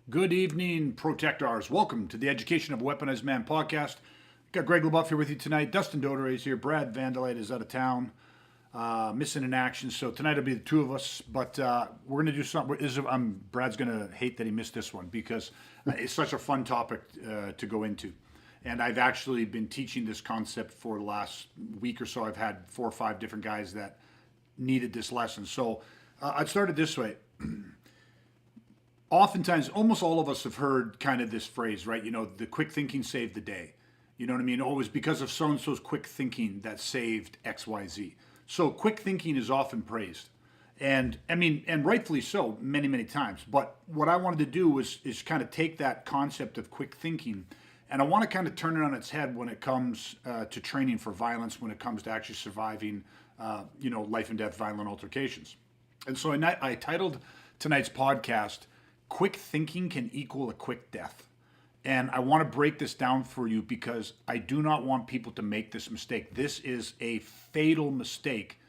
Good evening, Protectors. Welcome to the Education of a Weaponized Man podcast. Got Greg LaBeouf here with you tonight. Dustin Dodere is here. Brad Vandalite is out of town, missing in action. So tonight it'll be the two of us, but we're going to do something. Brad's going to hate that he missed this one because it's such a fun topic to go into. And I've actually been teaching this concept for the last week or so. I've had 4 or 5 different guys that needed this lesson. So I'd start it this way. Oftentimes, almost all of us have heard kind of this phrase, right? You know, the quick thinking saved the day. You know what I mean? Oh, it was because of so-and-so's quick thinking that saved XYZ. So quick thinking is often praised. And I mean, and rightfully so, many, many times. But what I wanted to do is kind of take that concept of quick thinking, and I want to kind of turn it on its head when it comes to training for violence, when it comes to actually surviving, life and death violent altercations. And so I titled tonight's podcast, Quick Thinking Can Equal a Quick Death. And I want to break this down for you because I do not want people to make this mistake. This is a fatal mistake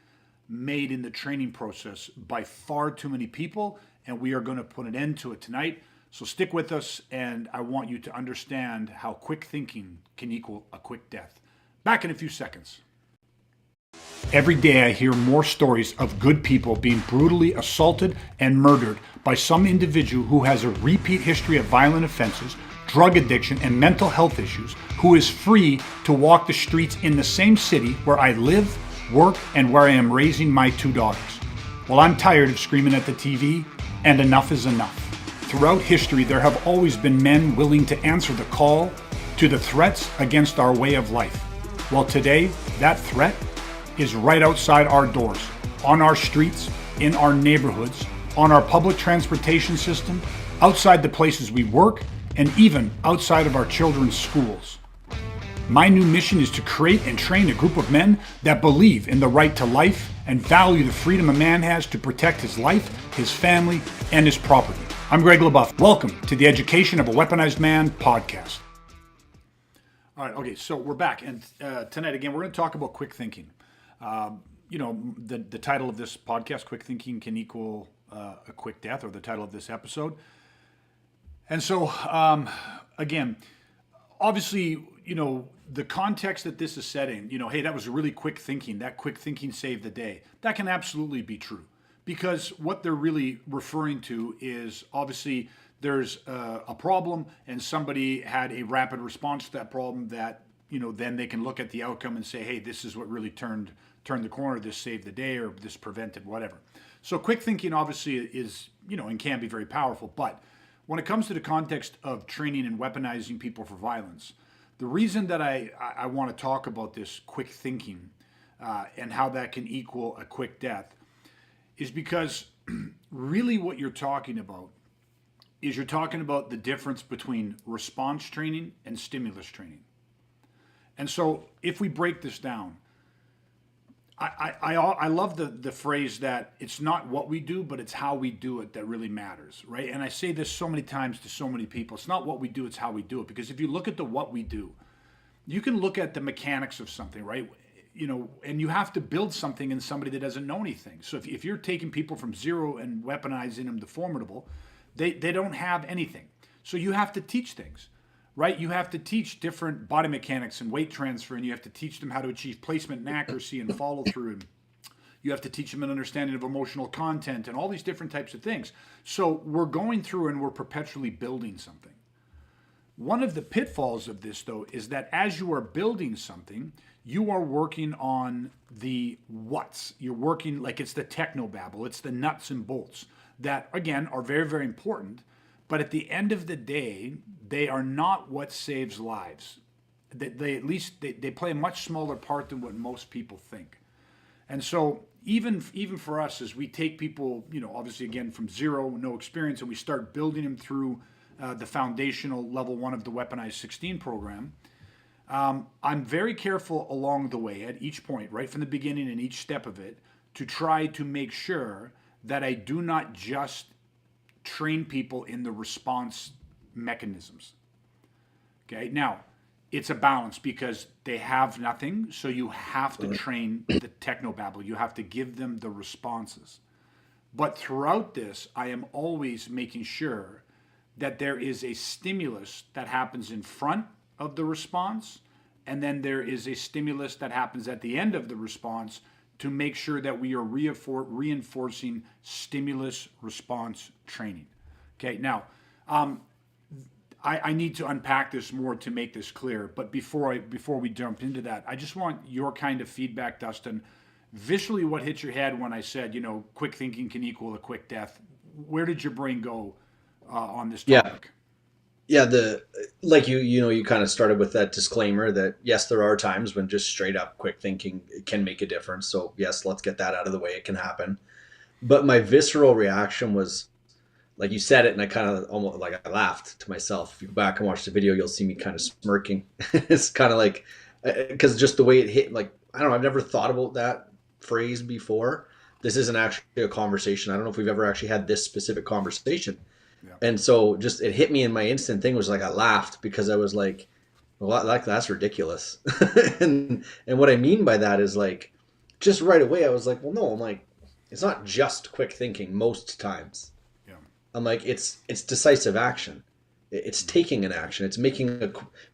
made in the training process by far too many people, and we are going to put an end to it tonight. So stick with us, and I want you to understand how quick thinking can equal a quick death. Back in a few seconds. Every day I hear more stories of good people being brutally assaulted and murdered by some individual who has a repeat history of violent offenses, drug addiction, and mental health issues, who is free to walk the streets in the same city where I live, work, and where I am raising my 2 daughters. Well, I'm tired of screaming at the TV, and enough is enough. Throughout history, there have always been men willing to answer the call to the threats against our way of life. Well, today, that threat is right outside our doors, on our streets, in our neighborhoods, on our public transportation system, outside the places we work, and even outside of our children's schools. My new mission is to create and train a group of men that believe in the right to life and value the freedom a man has to protect his life, his family, and his property. I'm Greg LaBeouf. Welcome to the Education of a Weaponized Man podcast. All right, okay, so we're back, and tonight again we're going to talk about quick thinking. The title of this podcast, Quick Thinking Can Equal a Quick Death, or the title of this episode. And so, again, obviously, the context that this is set in, hey, that was really quick thinking. That quick thinking saved the day. That can absolutely be true. Because what they're really referring to is, obviously, there's a problem and somebody had a rapid response to that problem that, then they can look at the outcome and say, hey, this is what really turned the corner, this saved the day, or this prevented whatever. So quick thinking obviously is, and can be very powerful. But when it comes to the context of training and weaponizing people for violence, the reason that I want to talk about this quick thinking and how that can equal a quick death is because really what you're talking about is you're talking about the difference between response training and stimulus training. And so if we break this down, I love the phrase that it's not what we do, but it's how we do it that really matters, right? And I say this so many times to so many people. It's not what we do, it's how we do it. Because if you look at the what we do, you can look at the mechanics of something, right? And you have to build something in somebody that doesn't know anything. So if you're taking people from zero and weaponizing them to formidable, they don't have anything. So you have to teach things. Right? You have to teach different body mechanics and weight transfer, and you have to teach them how to achieve placement and accuracy and follow through. And you have to teach them an understanding of emotional content and all these different types of things. So we're going through and we're perpetually building something. One of the pitfalls of this, though, is that as you are building something, you are working on the what's. You're working like it's the technobabble. It's the nuts and bolts that, again, are very, very important. But at the end of the day, they are not what saves lives. They at least they play a much smaller part than what most people think. And so even for us, as we take people, obviously again from zero, no experience, and we start building them through the foundational level 1 of the Weaponized 16 program, I'm very careful along the way at each point, right from the beginning and each step of it, to try to make sure that I do not just train people in the response mechanisms. Okay, now it's a balance because they have nothing, so you have to train the technobabble. You have to give them the responses. But throughout this, I am always making sure that there is a stimulus that happens in front of the response, and then there is a stimulus that happens at the end of the response to make sure that we are reinforcing stimulus response training. Okay, now I need to unpack this more to make this clear, but before we jump into that, I just want your kind of feedback, Dustin. Visually, what hit your head when I said, quick thinking can equal a quick death? Where did your brain go on this topic? Yeah, like you kind of started with that disclaimer that yes, there are times when just straight up quick thinking can make a difference. So yes, let's get that out of the way. It can happen. But my visceral reaction was like you said it, and I kind of almost like I laughed to myself. If you go back and watch the video, you'll see me kind of smirking. It's kind of like because just the way it hit, like I don't know, I've never thought about that phrase before. This isn't actually a conversation. I don't know if we've ever actually had this specific conversation. Yeah. And so just it hit me, and my instant thing was like I laughed because I was like, well, that's ridiculous. And what I mean by that is like just right away I was like, well, no, I'm like it's not just quick thinking most times. Yeah. I'm like it's decisive action. It's taking an action. It's maybe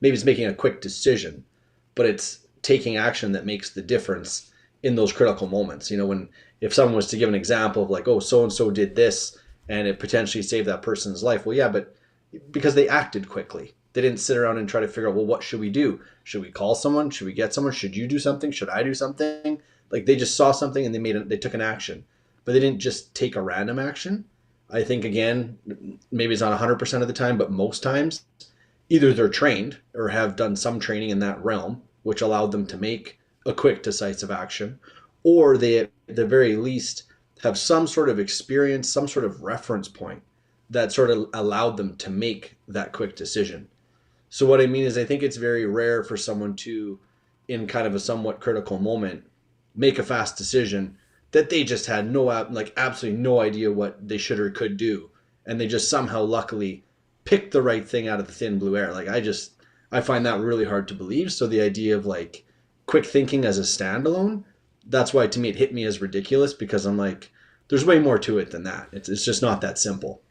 it's making a quick decision, but it's taking action that makes the difference in those critical moments. When if someone was to give an example of like, oh, so and so did this and it potentially saved that person's life. Well, yeah, but because they acted quickly. They didn't sit around and try to figure out, well, what should we do? Should we call someone? Should we get someone? Should you do something? Should I do something? Like they just saw something and they took an action, but they didn't just take a random action. I think again, maybe it's not 100% of the time, but most times, either they're trained or have done some training in that realm, which allowed them to make a quick, decisive action, or they, at the very least, have some sort of experience, some sort of reference point that sort of allowed them to make that quick decision. So what I mean is I think it's very rare for someone to, in kind of a somewhat critical moment, make a fast decision that they just had absolutely no idea what they should or could do. And they just somehow luckily picked the right thing out of the thin blue air. Like I find that really hard to believe. So the idea of like quick thinking as a standalone, that's why to me it hit me as ridiculous because I'm like, there's way more to it than that. It's just not that simple.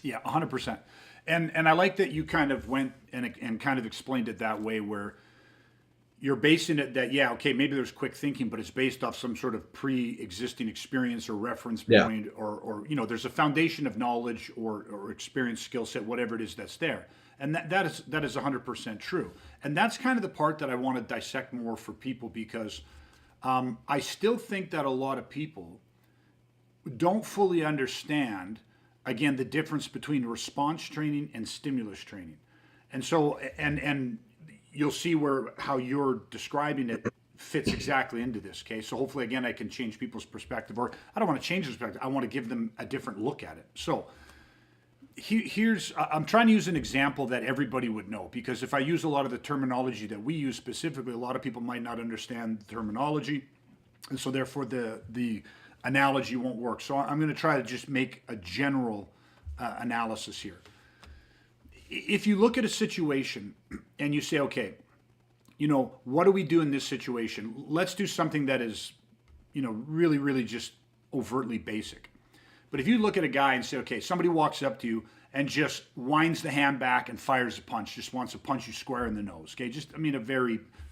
Yeah, 100%. And I like that you kind of went and kind of explained it that way where you're basing it that, yeah, okay, maybe there's quick thinking, but it's based off some sort of pre-existing experience or reference Yeah. point or there's a foundation of knowledge or experience, skill set, whatever it is that's there. And that is 100% true. And that's kind of the part that I want to dissect more for people because I still think that a lot of people don't fully understand, again, the difference between response training and stimulus training. And so, and you'll see how you're describing it fits exactly into this case. So hopefully, again, I can change people's perspective, or I don't want to change perspective. I want to give them a different look at it. So I'm trying to use an example that everybody would know, because if I use a lot of the terminology that we use specifically, a lot of people might not understand the terminology. And so therefore the analogy won't work. So I'm going to try to just make a general analysis here. If you look at a situation and you say, okay, what do we do in this situation? Let's do something that is, really, really just overtly basic. But if you look at a guy and say, okay, somebody walks up to you and just winds the hand back and fires a punch, just wants to punch you square in the nose. Okay,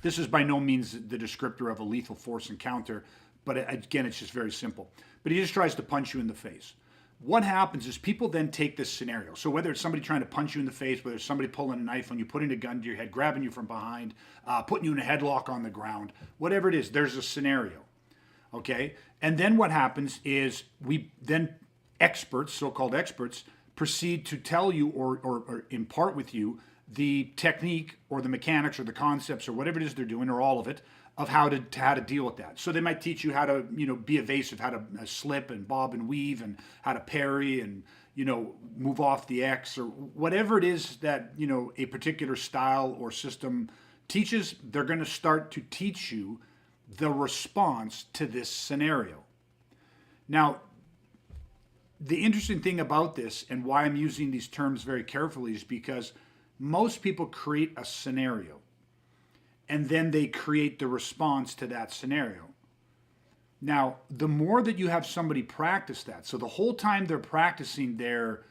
this is by no means the descriptor of a lethal force encounter, but again, it's just very simple. But he just tries to punch you in the face. What happens is people then take this scenario. So whether it's somebody trying to punch you in the face, whether it's somebody pulling a knife on you, putting a gun to your head, grabbing you from behind, putting you in a headlock on the ground, whatever it is, there's a scenario. Okay? And then what happens is experts, so-called experts, proceed to tell you or impart with you the technique or the mechanics or the concepts or whatever it is they're doing or all of it of how to deal with that. So they might teach you how to be evasive, how to slip and bob and weave, and how to parry and move off the X or whatever it is that a particular style or system teaches. They're going to start to teach you the response to this scenario. Now, the interesting thing about this and why I'm using these terms very carefully is because most people create a scenario and then they create the response to that scenario. Now, the more that you have somebody practice that, so the whole time they're practicing their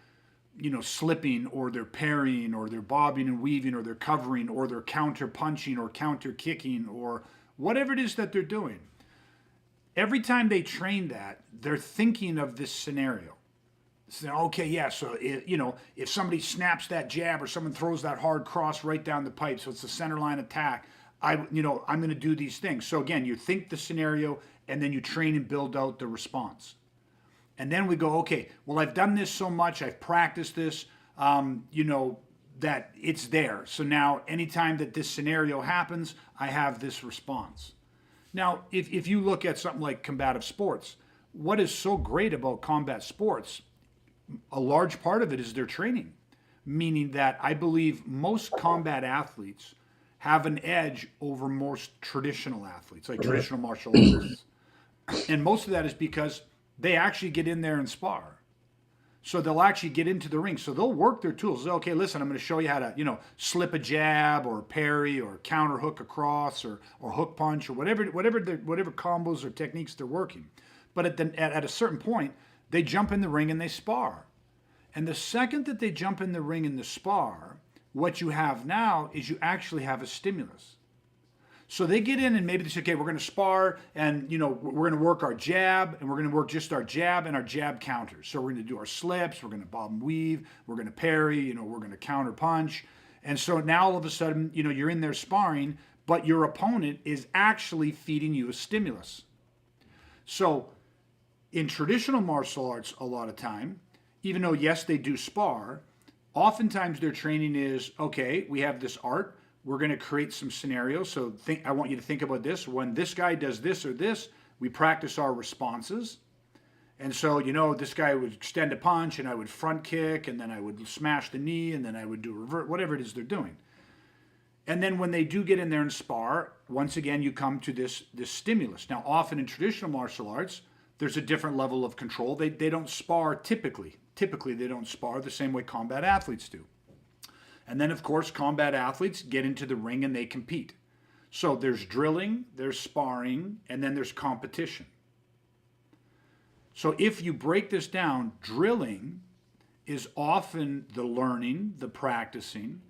slipping, or they're parrying, or they're bobbing and weaving, or they're covering, or they're counter punching, or counter kicking, or whatever it is that they're doing. Every time they train that, they're thinking of this scenario. So, okay, yeah, so if somebody snaps that jab or someone throws that hard cross right down the pipe, so it's a center line attack, I'm going to do these things. So again, you think the scenario and then you train and build out the response. And then we go, okay, well, I've done this so much, I've practiced this, that it's there. So now anytime that this scenario happens, I have this response. Now, if you look at something like combative sports, what is so great about combat sports, a large part of it is their training, meaning that I believe most combat athletes have an edge over most traditional athletes, like traditional martial artists. And most of that is because they actually get in there and spar. So they'll actually get into the ring. So they'll work their tools. Okay, listen, I'm going to show you how to, slip a jab or parry or counter hook across or hook punch or whatever combos or techniques they're working. But at a certain point, they jump in the ring and they spar. And the second that they jump in the ring and the spar, what you have now is you actually have a stimulus. So they get in and maybe they say, okay, we're going to spar and, we're going to work our jab and we're going to work just our jab and our jab counters. So we're going to do our slips, we're going to bob and weave, we're going to parry, we're going to counter punch. And so now all of a sudden, you're in there sparring, but your opponent is actually feeding you a stimulus. So in traditional martial arts, a lot of time, even though, yes, they do spar, oftentimes their training is, okay, we have this art, we're going to create some scenarios. So I want you to think about this. When this guy does this or this, we practice our responses. And so, this guy would extend a punch and I would front kick and then I would smash the knee and then I would do revert, whatever it is they're doing. And then when they do get in there and spar, once again, you come to this stimulus. Now, often in traditional martial arts, there's a different level of control. They don't spar typically. Typically, they don't spar the same way combat athletes do. And then, of course, combat athletes get into the ring and they compete. So there's drilling, there's sparring, and then there's competition. So if you break this down, drilling is often the learning, the practicing,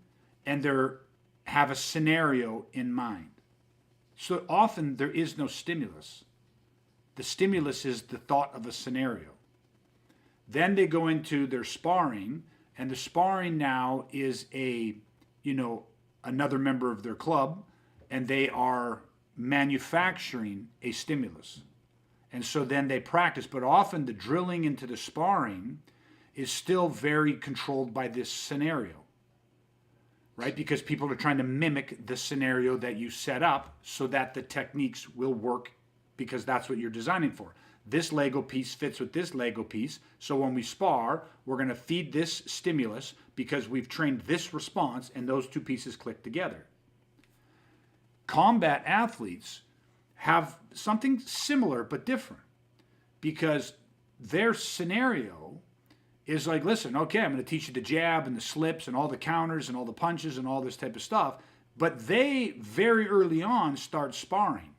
and they have a scenario in mind. So often there is no stimulus. The stimulus is the thought of a scenario. Then they go into their sparring, and the sparring now is another member of their club, and they are manufacturing a stimulus. And so then they practice, but often the drilling into the sparring is still very controlled by this scenario, right? Because people are trying to mimic the scenario that you set up so that the techniques will work because that's what you're designing for. This Lego piece fits with this Lego piece. So when we spar, we're going to feed this stimulus because we've trained this response and those two pieces click together. Combat athletes have something similar but different because their scenario is like, listen, okay, I'm going to teach you the jab and the slips and all the counters and all the punches and all this type of stuff. But they very early on start sparring,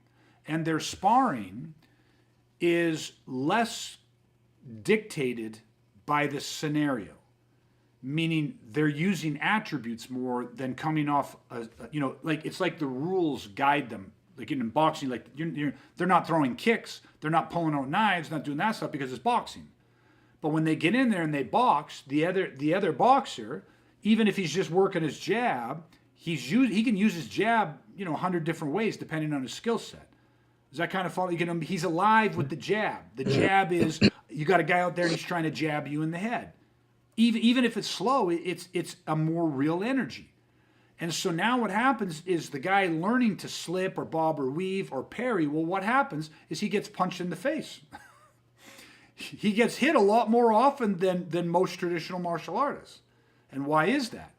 and their sparring is less dictated by the scenario, meaning they're using attributes more than coming off, like it's like the rules guide them. Like in boxing, like they're not throwing kicks, they're not pulling out knives, not doing that stuff because it's boxing. But when they get in there and they box, the other boxer, even if he's just working his jab, he can use his jab, 100 different ways depending on his skill set. Does that kind of follow? He's alive with the jab. The jab is, you got a guy out there and he's trying to jab you in the head. Even if it's slow, it's a more real energy. And so now what happens is the guy learning to slip or bob or weave or parry, well, what happens is he gets punched in the face. He gets hit a lot more often than most traditional martial artists. And why is that?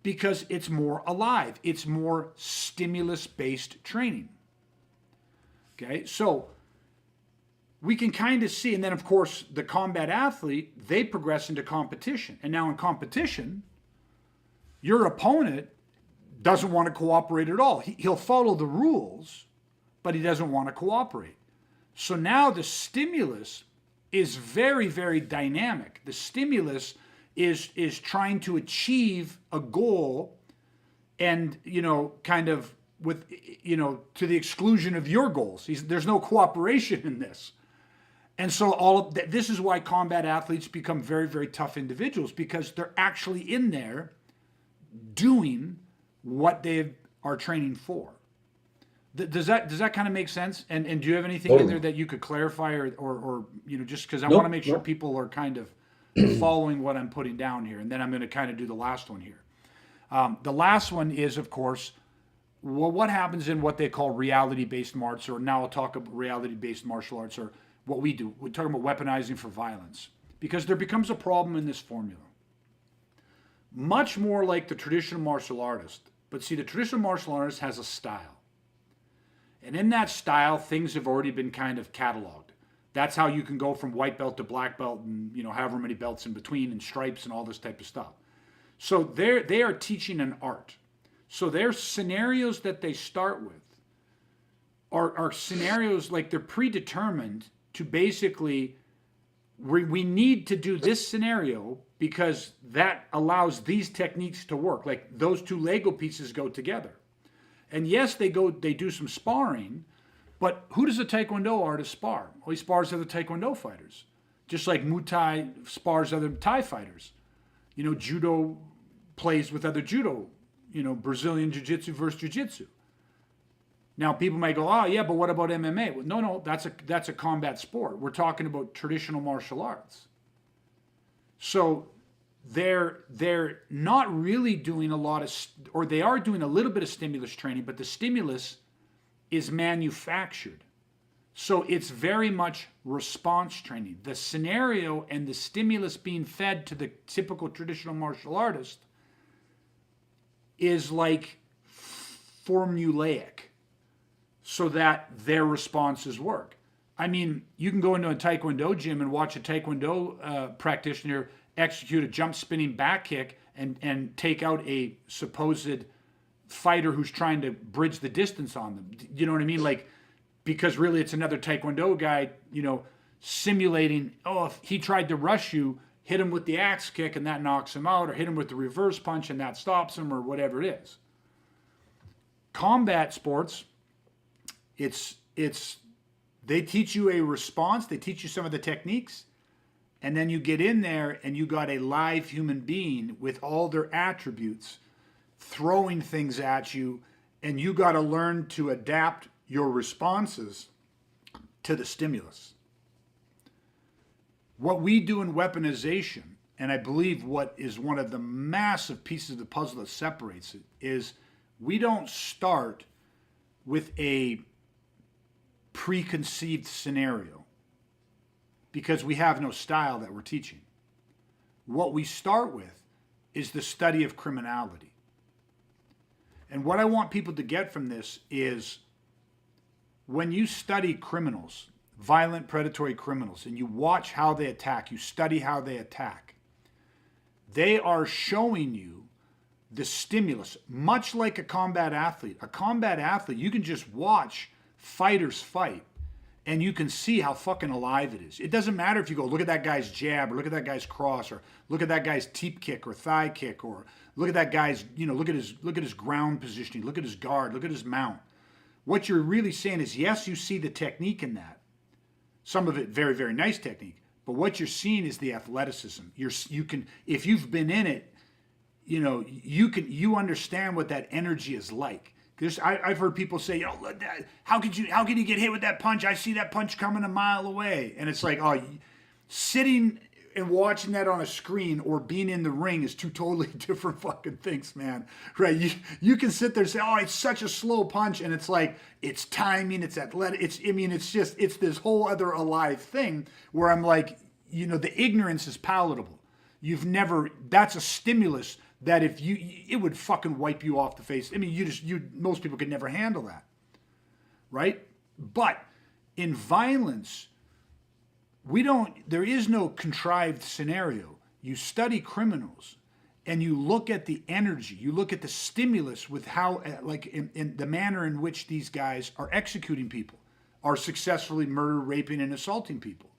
Because it's more alive. It's more stimulus-based training. Okay, so we can kind of see, and then of course the combat athlete, they progress into competition. And now in competition, your opponent doesn't want to cooperate at all. He'll follow the rules, but he doesn't want to cooperate. So now the stimulus is very, very dynamic. The stimulus is trying to achieve a goal, and kind of with to the exclusion of your goals. There's no cooperation in this. And so this is why combat athletes become very, very tough individuals, because they're actually in there doing what they are training for. Does that kind of make sense? And do you have anything in there that you could clarify, or just because I want to make sure people are kind of following what I'm putting down here, and then I'm going to kind of do the last one here. The last one is, of course, what happens in what they call reality-based martial arts, or now I'll talk about reality-based martial arts, or what we do. We're talking about weaponizing for violence, because there becomes a problem in this formula. Much more like the traditional martial artist, but see, the traditional martial artist has a style. And in that style, things have already been kind of cataloged. That's how you can go from white belt to black belt, and however many belts in between, and stripes and all this type of stuff. So they are teaching an art. So their scenarios that they start with are scenarios like they're predetermined to basically, we need to do this scenario because that allows these techniques to work. Like those two Lego pieces go together. And yes, they do some sparring, but who does a Taekwondo artist spar? Well, he spars other Taekwondo fighters, just like Muay Thai spars other Thai fighters. Judo plays with other Judo, Brazilian Jiu-Jitsu versus Jiu-Jitsu. Now, people might go, oh, yeah, but what about MMA? Well, no, that's a combat sport. We're talking about traditional martial arts. So they're not really doing a lot of, or they are doing a little bit of stimulus training, but the stimulus is manufactured. So it's very much response training. The scenario and the stimulus being fed to the typical traditional martial artist is like formulaic, so that their responses work. I mean, you can go into a Taekwondo gym and watch a Taekwondo practitioner execute a jump spinning back kick and take out a supposed fighter who's trying to bridge the distance on them. You know what I mean? Like, because really it's another Taekwondo guy, simulating, if he tried to rush you, hit him with the axe kick and that knocks him out, or hit him with the reverse punch and that stops him, or whatever it is. Combat sports, they teach you a response, they teach you some of the techniques, and then you get in there and you got a live human being with all their attributes throwing things at you, and you got to learn to adapt your responses to the stimulus. What we do in weaponization, and I believe what is one of the massive pieces of the puzzle that separates it, is we don't start with a preconceived scenario because we have no style that we're teaching. What we start with is the study of criminality. And what I want people to get from this is, when you study criminals, violent predatory criminals, and you watch how they attack, you study how they attack, they are showing you the stimulus, much like a combat athlete. A combat athlete, you can just watch fighters fight and you can see how fucking alive it is. It doesn't matter if you go, look at that guy's jab, or look at that guy's cross, or look at that guy's teep kick or thigh kick, or look at that guy's, look at his ground positioning, look at his guard, look at his mount. What you're really saying is, yes, you see the technique in that. Some of it very, very nice technique, but what you're seeing is the athleticism. You can, if you've been in it, you understand what that energy is like. I've heard people say, how can you get hit with that punch? I see that punch coming a mile away. And it's like, sitting and watching that on a screen or being in the ring is two totally different fucking things, man. Right? You can sit there and say, it's such a slow punch. And it's like, it's timing, it's athletic. It's this whole other alive thing where I'm like, the ignorance is palatable. That's a stimulus that it would fucking wipe you off the face. I mean, most people could never handle that, right? But in violence, there is no contrived scenario. You study criminals and you look at the energy, you look at the stimulus with how, like in the manner in which these guys are executing people, are successfully murder, raping, and assaulting people.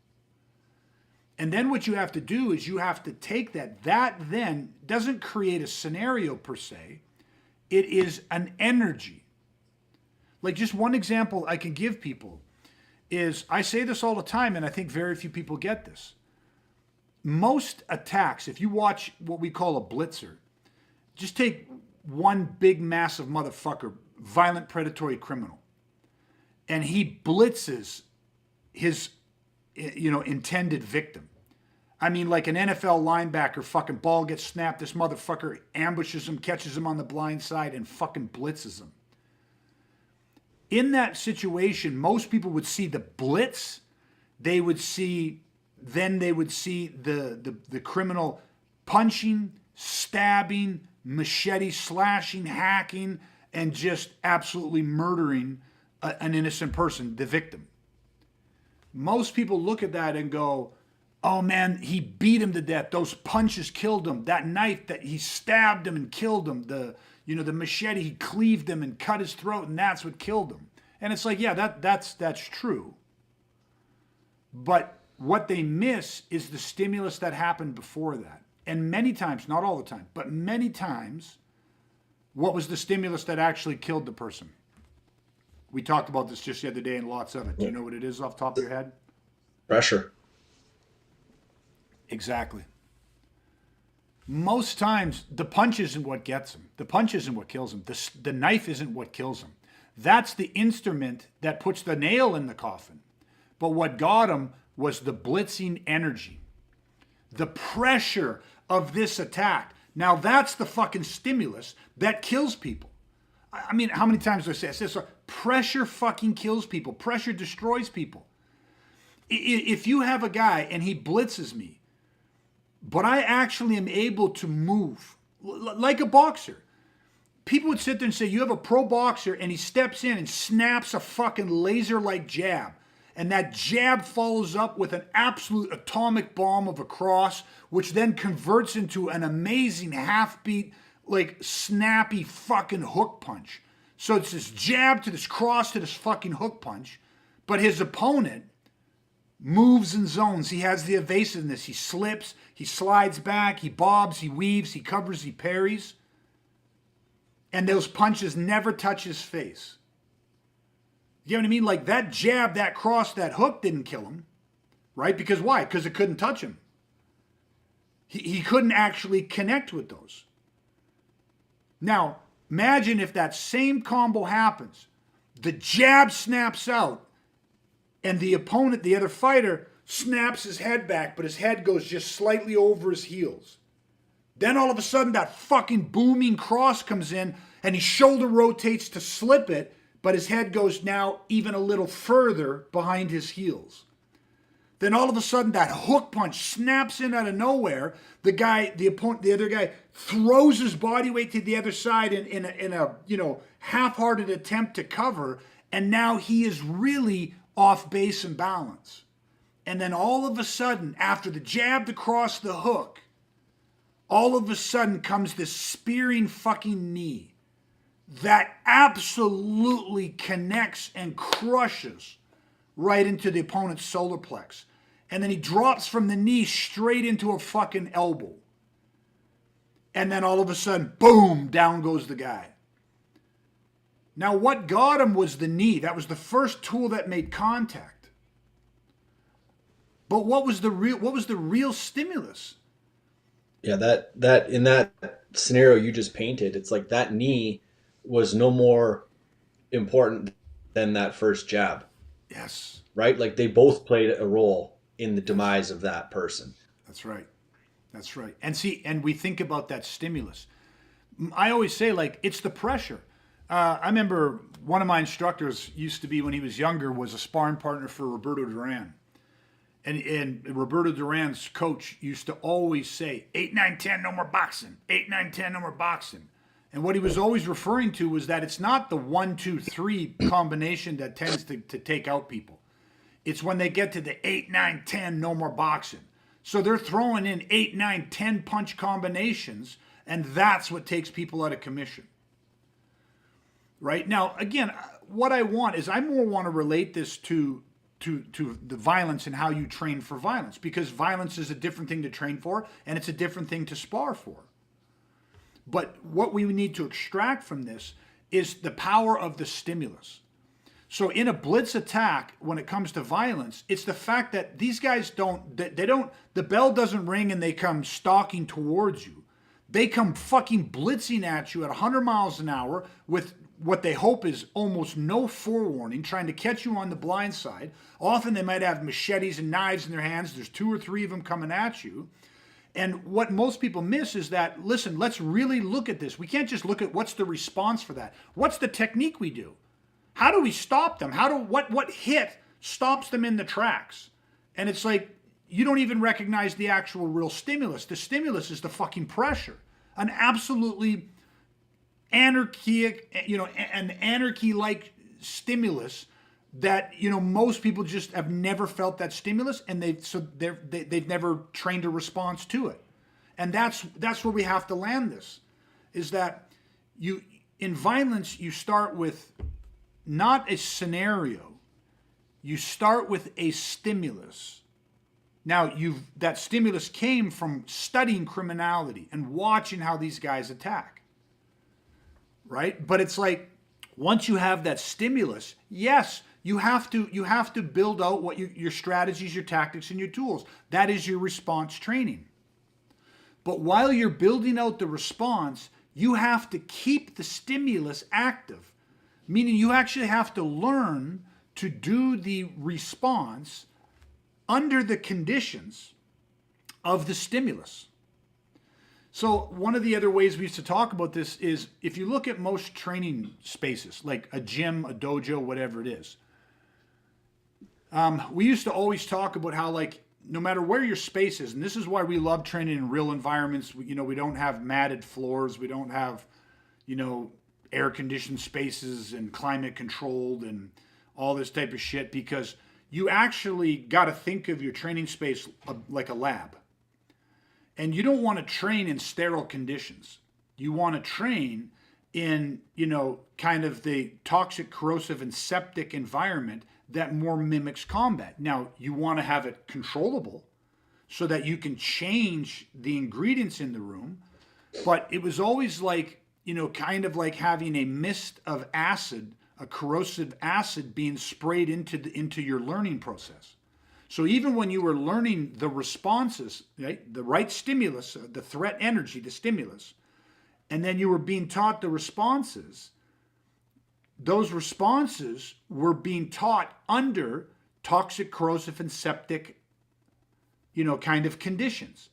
And then what you have to do is you have to take that. That then doesn't create a scenario per se. It is an energy. Like just one example I can give people is, I say this all the time and I think very few people get this. Most attacks, if you watch what we call a blitzer, just take one big massive motherfucker, violent predatory criminal, and he blitzes his intended victim. I mean, like an NFL linebacker, fucking ball gets snapped, this motherfucker ambushes him, catches him on the blind side, and fucking blitzes him. In that situation, most people would see the blitz. They would see the criminal punching, stabbing, machete slashing, hacking, and just absolutely murdering an innocent person, the victim. Most people look at that and go, oh man, he beat him to death. Those punches killed him. That knife that he stabbed him and killed him. The machete, he cleaved him and cut his throat, and that's what killed him. And it's like, yeah, that's true. But what they miss is the stimulus that happened before that. And many times, not all the time, but many times, what was the stimulus that actually killed the person? We talked about this just the other day and lots of it. Do you know what it is off the top of your head? Pressure. Exactly. Most times, the punch isn't what gets him. The punch isn't what kills him. The knife isn't what kills him. That's the instrument that puts the nail in the coffin. But what got him was the blitzing energy. The pressure of this attack. Now that's the fucking stimulus that kills people. I mean, how many times do I say this? Pressure fucking kills people. Pressure destroys people. If you have a guy and he blitzes me, but I actually am able to move like a boxer. People would sit there and say, you have a pro boxer and he steps in and snaps a fucking laser-like jab. And that jab follows up with an absolute atomic bomb of a cross, which then converts into an amazing half-beat, like snappy fucking hook punch. So it's this jab to this cross to this fucking hook punch. But his opponent moves in zones. He has the evasiveness. He slips, he slides back, he bobs, he weaves, he covers, he parries. And those punches never touch his face. You know what I mean? Like that jab, that cross, that hook didn't kill him, right? Because why? Because it couldn't touch him. He couldn't actually connect with those. Now, imagine if that same combo happens. The jab snaps out and the opponent, the other fighter, snaps his head back, but his head goes just slightly over his heels. Then all of a sudden that fucking booming cross comes in and his shoulder rotates to slip it, but his head goes now even a little further behind his heels. Then all of a sudden that hook punch snaps in out of nowhere. The other guy throws his body weight to the other side in a half-hearted attempt to cover, and now he is really off base and balance. And then all of a sudden, after the jab to cross the hook, all of a sudden comes this spearing fucking knee that absolutely connects and crushes right into the opponent's solar plex. And then he drops from the knee straight into a fucking elbow. And then all of a sudden, boom, down goes the guy. Now what got him was the knee. That was the first tool that made contact. But what was the real stimulus? Yeah, that in that scenario you just painted, it's like that knee was no more important than that first jab. Yes. Right? Like they both played a role in the demise of that person. That's right. That's right. And we think about that stimulus. I always say, like, it's the pressure. I remember one of my instructors used to be, when he was younger, was a sparring partner for Roberto Duran. And Roberto Duran's coach used to always say, 8, 9, 10, no more boxing. 8, 9, 10, no more boxing. And what he was always referring to was that it's not the 1, 2, 3 combination that tends to take out people. It's when they get to the 8, 9, 10, no more boxing. So they're throwing in 8, 9, 10 punch combinations, and that's what takes people out of commission. Right? Now, again, what I want is I more want to relate this to to the violence and how you train for violence, because violence is a different thing to train for, and it's a different thing to spar for. But what we need to extract from this is the power of the stimulus. So in a blitz attack, when it comes to violence, it's the fact that these guys the bell doesn't ring and they come stalking towards you. They come fucking blitzing at you at 100 miles an hour with what they hope is almost no forewarning, trying to catch you on the blind side. Often they might have machetes and knives in their hands. There's 2 or 3 of them coming at you. And what most people miss is that, listen, let's really look at this. We can't just look at what's the response for that. What's the technique we do? How do we stop them? What hit stops them in the tracks? And it's like, you don't even recognize the actual real stimulus. The stimulus is the fucking pressure. An absolutely an anarchy-like stimulus that, most people just have never felt that stimulus, and they've never trained a response to it. And that's where we have to land this, is that in violence, you start with not a scenario, you start with a stimulus. Now, that stimulus came from studying criminality and watching how these guys attack, right? But it's like, once you have that stimulus, yes, you have to build out what your strategies, your tactics, and your tools. That is your response training. But while you're building out the response, you have to keep the stimulus active, meaning you actually have to learn to do the response under the conditions of the stimulus. So one of the other ways we used to talk about this is, if you look at most training spaces, like a gym, a dojo, whatever it is, we used to always talk about how, like, no matter where your space is, and this is why we love training in real environments. We don't have matted floors. We don't have, air-conditioned spaces and climate-controlled and all this type of shit, because you actually got to think of your training space like a lab. And you don't want to train in sterile conditions. You want to train in, kind of the toxic, corrosive, and septic environment that more mimics combat. Now, you want to have it controllable so that you can change the ingredients in the room. But it was always like, kind of like having a mist of acid, a corrosive acid being sprayed into your learning process. So even when you were learning the responses, right, the right stimulus, the threat energy, the stimulus, and then you were being taught the responses, those responses were being taught under toxic, corrosive, and septic, kind of conditions.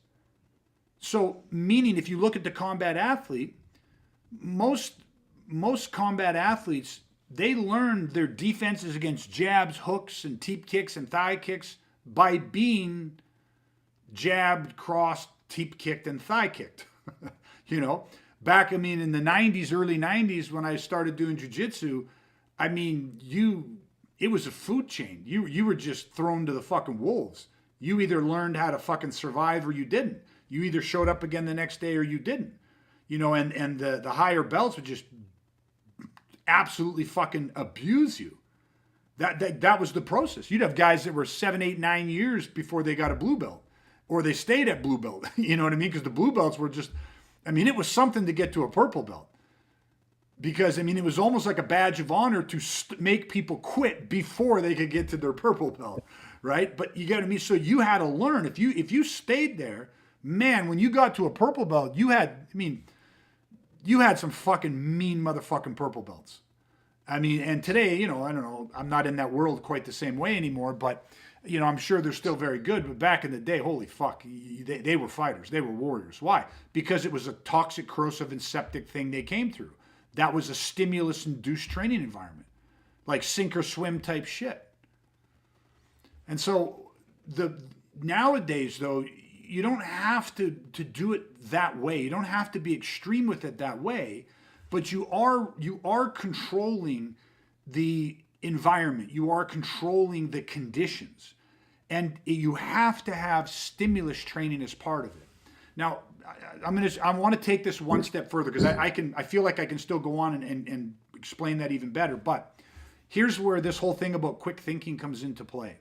So meaning, if you look at the combat athlete, most combat athletes, they learn their defenses against jabs, hooks, and teep kicks and thigh kicks by being jabbed, crossed, teep kicked, and thigh kicked. Back, in the 90s, early 90s, when I started doing jiu-jitsu, it was a food chain. You were just thrown to the fucking wolves. You either learned how to fucking survive or you didn't. You either showed up again the next day or you didn't. And the higher belts would just absolutely fucking abuse you. That was the process. You'd have guys that were 7, 8, 9 years before they got a blue belt, or they stayed at blue belt. You know what I mean? Because the blue belts were just, it was something to get to a purple belt. Because, it was almost like a badge of honor to make people quit before they could get to their purple belt, right? But you get what I mean? So you had to learn. If you stayed there, man, when you got to a purple belt, you had some fucking mean motherfucking purple belts. And today, I don't know, I'm not in that world quite the same way anymore, but, I'm sure they're still very good. But back in the day, holy fuck, they were fighters. They were warriors. Why? Because it was a toxic, corrosive, and septic thing they came through. That was a stimulus-induced training environment, like sink or swim type shit. And so nowadays, though, you don't have to do it that way. You don't have to be extreme with it that way. But you are controlling the environment. You are controlling the conditions. And you have to have stimulus training as part of it. Now, I want to take this one step further, because I feel like I can still go on and explain that even better. But here's where this whole thing about quick thinking comes into play.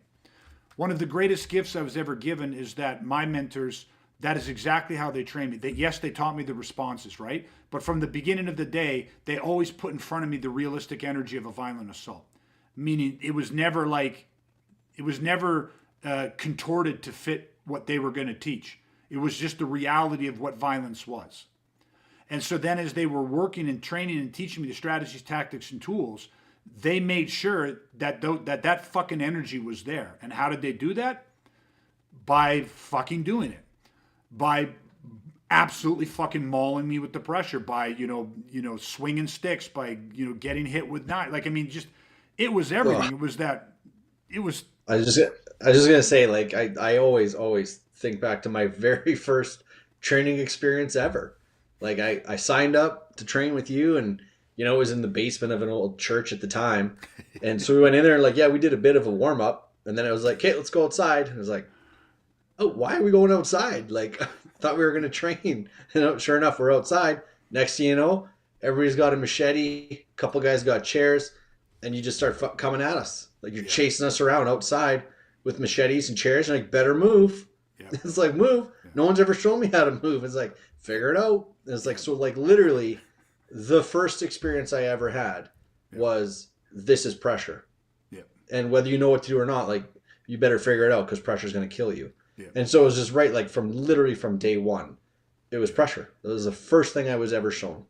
One of the greatest gifts I was ever given is that my mentors, that is exactly how they trained me. Yes, they taught me the responses, right? But from the beginning of the day, they always put in front of me the realistic energy of a violent assault. Meaning it was never contorted to fit what they were going to teach. It was just the reality of what violence was. And so then as they were working and training and teaching me the strategies, tactics, and tools, they made sure that that fucking energy was there. And how did they do that? By fucking doing it. By absolutely fucking mauling me with the pressure, by, swinging sticks, by, getting hit with knives. Like, I mean, just, it was everything. Ugh. It was I was just gonna say, like, I always think back to my very first training experience ever. Like, I signed up to train with you, and it was in the basement of an old church at the time, and so we went in there and, like, yeah, we did a bit of a warm up, and then I was like, okay, let's go outside. And I was like, oh, why are we going outside? Like, I thought we were gonna train. And sure enough, we're outside. Next thing you know, everybody's got a machete, a couple guys got chairs, and you just start coming at us. Like, you're chasing us around outside with machetes and chairs, and like, better move. Yeah. It's like, move. Yeah. No one's ever shown me how to move. It's like, figure it out. And it's like, so like literally the first experience I ever had was, this is pressure. Yeah. And whether you know what to do or not, like, you better figure it out, because pressure is going to kill you. Yeah. And so it was just right, like, from day one, it was pressure. That was the first thing I was ever shown.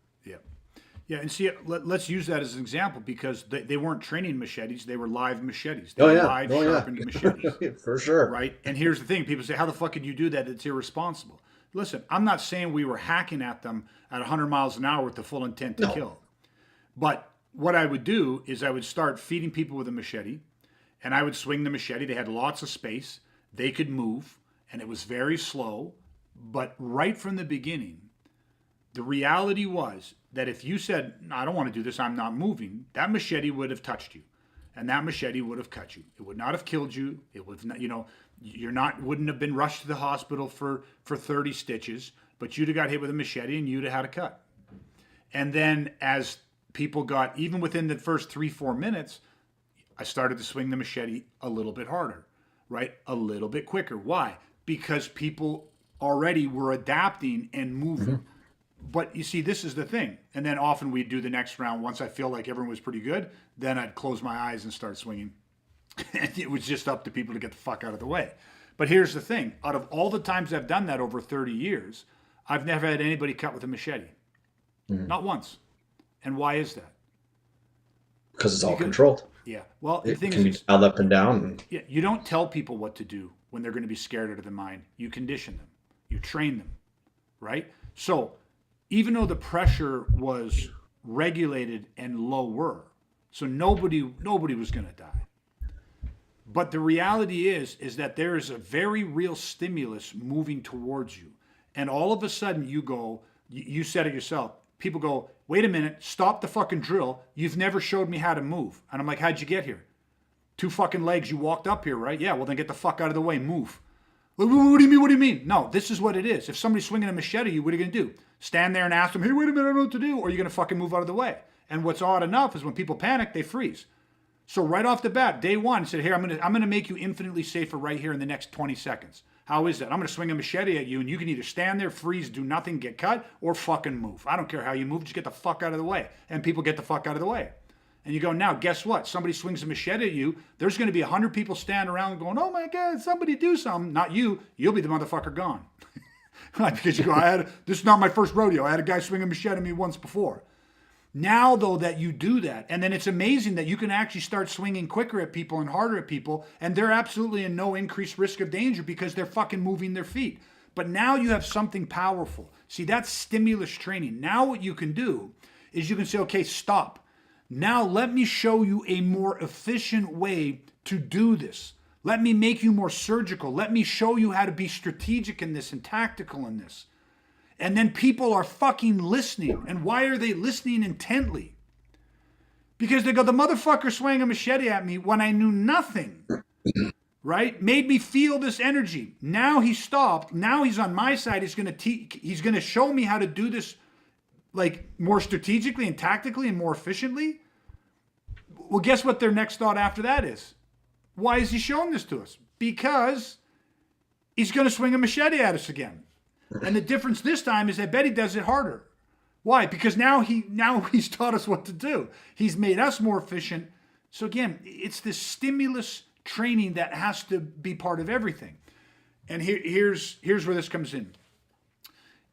Yeah, and see, let's use that as an example, because they weren't training machetes; they were live machetes. They were live sharpened machetes. For sure. Right? And here's the thing: people say, "How the fuck could you do that? It's irresponsible." Listen, I'm not saying we were hacking at them at 100 miles an hour with the full intent to kill. But what I would do is I would start feeding people with a machete, and I would swing the machete. They had lots of space; they could move, and it was very slow. But right from the beginning, the reality was that if you said, no, I don't want to do this, I'm not moving, that machete would have touched you, and that machete would have cut you. It would not have killed you. It would not, wouldn't have been rushed to the hospital for 30 stitches, but you'd have got hit with a machete and you'd have had a cut. And then as people got, even within the first 3-4 minutes, I started to swing the machete a little bit harder, right? A little bit quicker. Why? Because people already were adapting and moving. Mm-hmm. But you see, this is the thing. And then often we'd do the next round. Once I feel like everyone was pretty good, then I'd close my eyes and start swinging. And it was just up to people to get the fuck out of the way. But here's the thing. Out of all the times I've done that over 30 years, I've never had anybody cut with a machete. Mm-hmm. Not once. And why is that? Because it's all controlled. Yeah. Well, the thing can be dialed up and down. Yeah. You don't tell people what to do when they're going to be scared out of their mind. You condition them. You train them. Right? So even though the pressure was regulated and lower, so nobody was going to die. But the reality is that there is a very real stimulus moving towards you. And all of a sudden you said it yourself, people go, wait a minute, stop the fucking drill. You've never showed me how to move. And I'm like, how'd you get here? 2 fucking legs, you walked up here, right? Yeah, well then get the fuck out of the way, move. What do you mean? What do you mean? No, this is what it is. If somebody's swinging a machete, what are you going to do? Stand there and ask them, hey, wait a minute, I don't know what to do. Or you're going to fucking move out of the way. And what's odd enough is when people panic, they freeze. So right off the bat, day one, said, here, I'm going to make you infinitely safer right here in the next 20 seconds. How is that? I'm going to swing a machete at you, and you can either stand there, freeze, do nothing, get cut, or fucking move. I don't care how you move, just get the fuck out of the way. And people get the fuck out of the way. And you go, now, guess what? Somebody swings a machete at you, there's going to be 100 people standing around going, oh my God, somebody do something. Not you. You'll be the motherfucker gone. Because you go, this is not my first rodeo. I had a guy swing a machete at me once before. Now, though, that you do that, and then it's amazing that you can actually start swinging quicker at people and harder at people, and they're absolutely in no increased risk of danger because they're fucking moving their feet. But now you have something powerful. See, that's stimulus training. Now what you can do is you can say, okay, stop. Now let me show you a more efficient way to do this. Let me make you more surgical. Let me show you how to be strategic in this and tactical in this. And then people are fucking listening. And why are they listening intently? Because they go, the motherfucker swung a machete at me when I knew nothing. Right? Made me feel this energy. Now he stopped. Now he's on my side. He's going to show me how to do this like more strategically and tactically and more efficiently. Well, guess what their next thought after that is? Why is he showing this to us? Because he's going to swing a machete at us again. And the difference this time is I bet he does it harder. Why? Because now he's taught us what to do. He's made us more efficient. So again, it's this stimulus training that has to be part of everything. And here's where this comes in.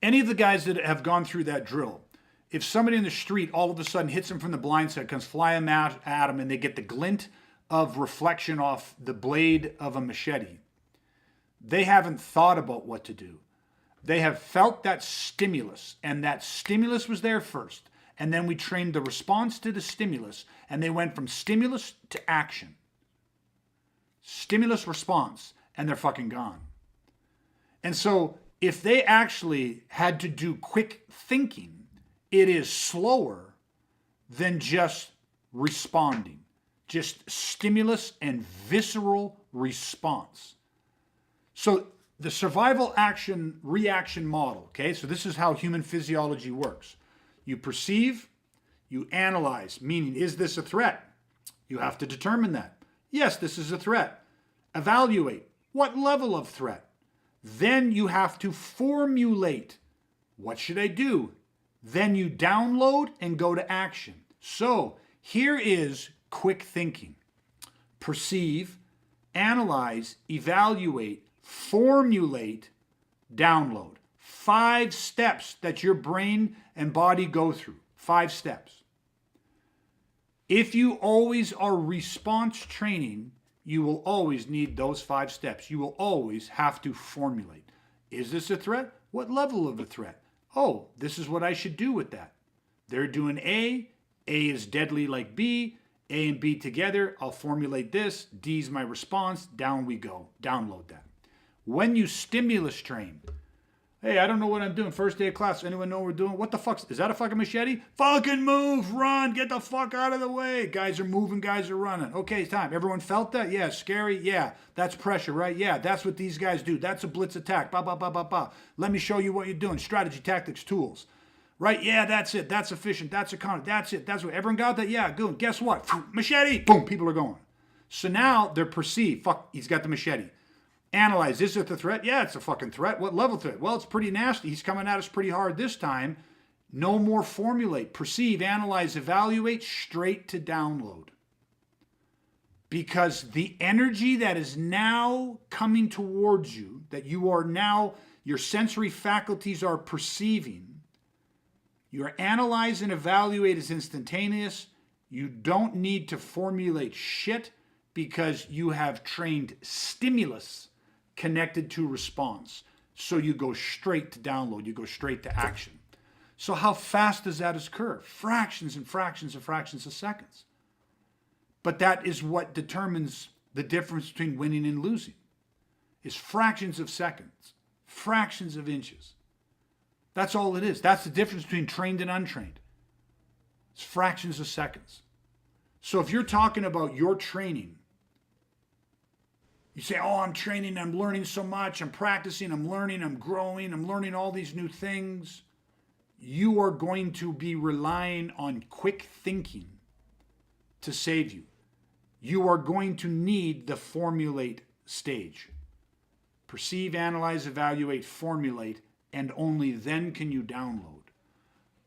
Any of the guys that have gone through that drill, if somebody in the street all of a sudden hits them from the blind side, comes flying at them, and they get the glint of reflection off the blade of a machete, they haven't thought about what to do. They have felt that stimulus, and that stimulus was there first. And then we trained the response to the stimulus, and they went from stimulus to action. Stimulus response, and they're fucking gone. And so if they actually had to do quick thinking, it is slower than just responding. Just stimulus and visceral response. So the survival action reaction model, okay? So this is how human physiology works. You perceive, you analyze, meaning is this a threat? You have to determine that. Yes, this is a threat. Evaluate, what level of threat? Then you have to formulate, what should I do? Then you download and go to action. So here is quick thinking. Perceive, analyze, evaluate, formulate, download. 5 steps that your brain and body go through. 5 steps. If you always are response training, you will always need those 5 steps. You will always have to formulate. Is this a threat? What level of a threat? Oh, this is what I should do with that. They're doing A. A is deadly like B. A and B together. I'll formulate this. D is my response. Down we go. Download that. When you stimulus train, hey, I don't know what I'm doing. First day of class. Anyone know what we're doing? What the fuck? Is that a fucking machete? Fucking move. Run. Get the fuck out of the way. Guys are moving. Guys are running. Okay, it's time. Everyone felt that? Yeah. Scary? Yeah. That's pressure, right? Yeah. That's what these guys do. That's a blitz attack. Ba, ba, ba, ba, ba. Let me show you what you're doing. Strategy, tactics, tools. Right? Yeah, that's it. That's efficient. That's economic. That's it. That's what. Everyone got that? Yeah, good. Guess what? Machete. Boom. People are going. So now they're perceived. Fuck, he's got the machete. Analyze, is it the threat? Yeah, it's a fucking threat. What level threat? Well, it's pretty nasty. He's coming at us pretty hard this time. No more formulate. Perceive, analyze, evaluate, straight to download. Because the energy that is now coming towards you, that you are now, your sensory faculties are perceiving, your analyze and evaluate is instantaneous. You don't need to formulate shit because you have trained stimulus connected to response. So you go straight to download, you go straight to action. So how fast does that occur? Fractions and fractions and fractions of seconds. But that is what determines the difference between winning and losing, is fractions of seconds, fractions of inches. That's all it is. That's the difference between trained and untrained. It's fractions of seconds. So if you're talking about your training, you say, oh, I'm training, I'm learning so much, I'm practicing, I'm learning, I'm growing, I'm learning all these new things. You are going to be relying on quick thinking to save you. You are going to need the formulate stage. Perceive, analyze, evaluate, formulate, and only then can you download.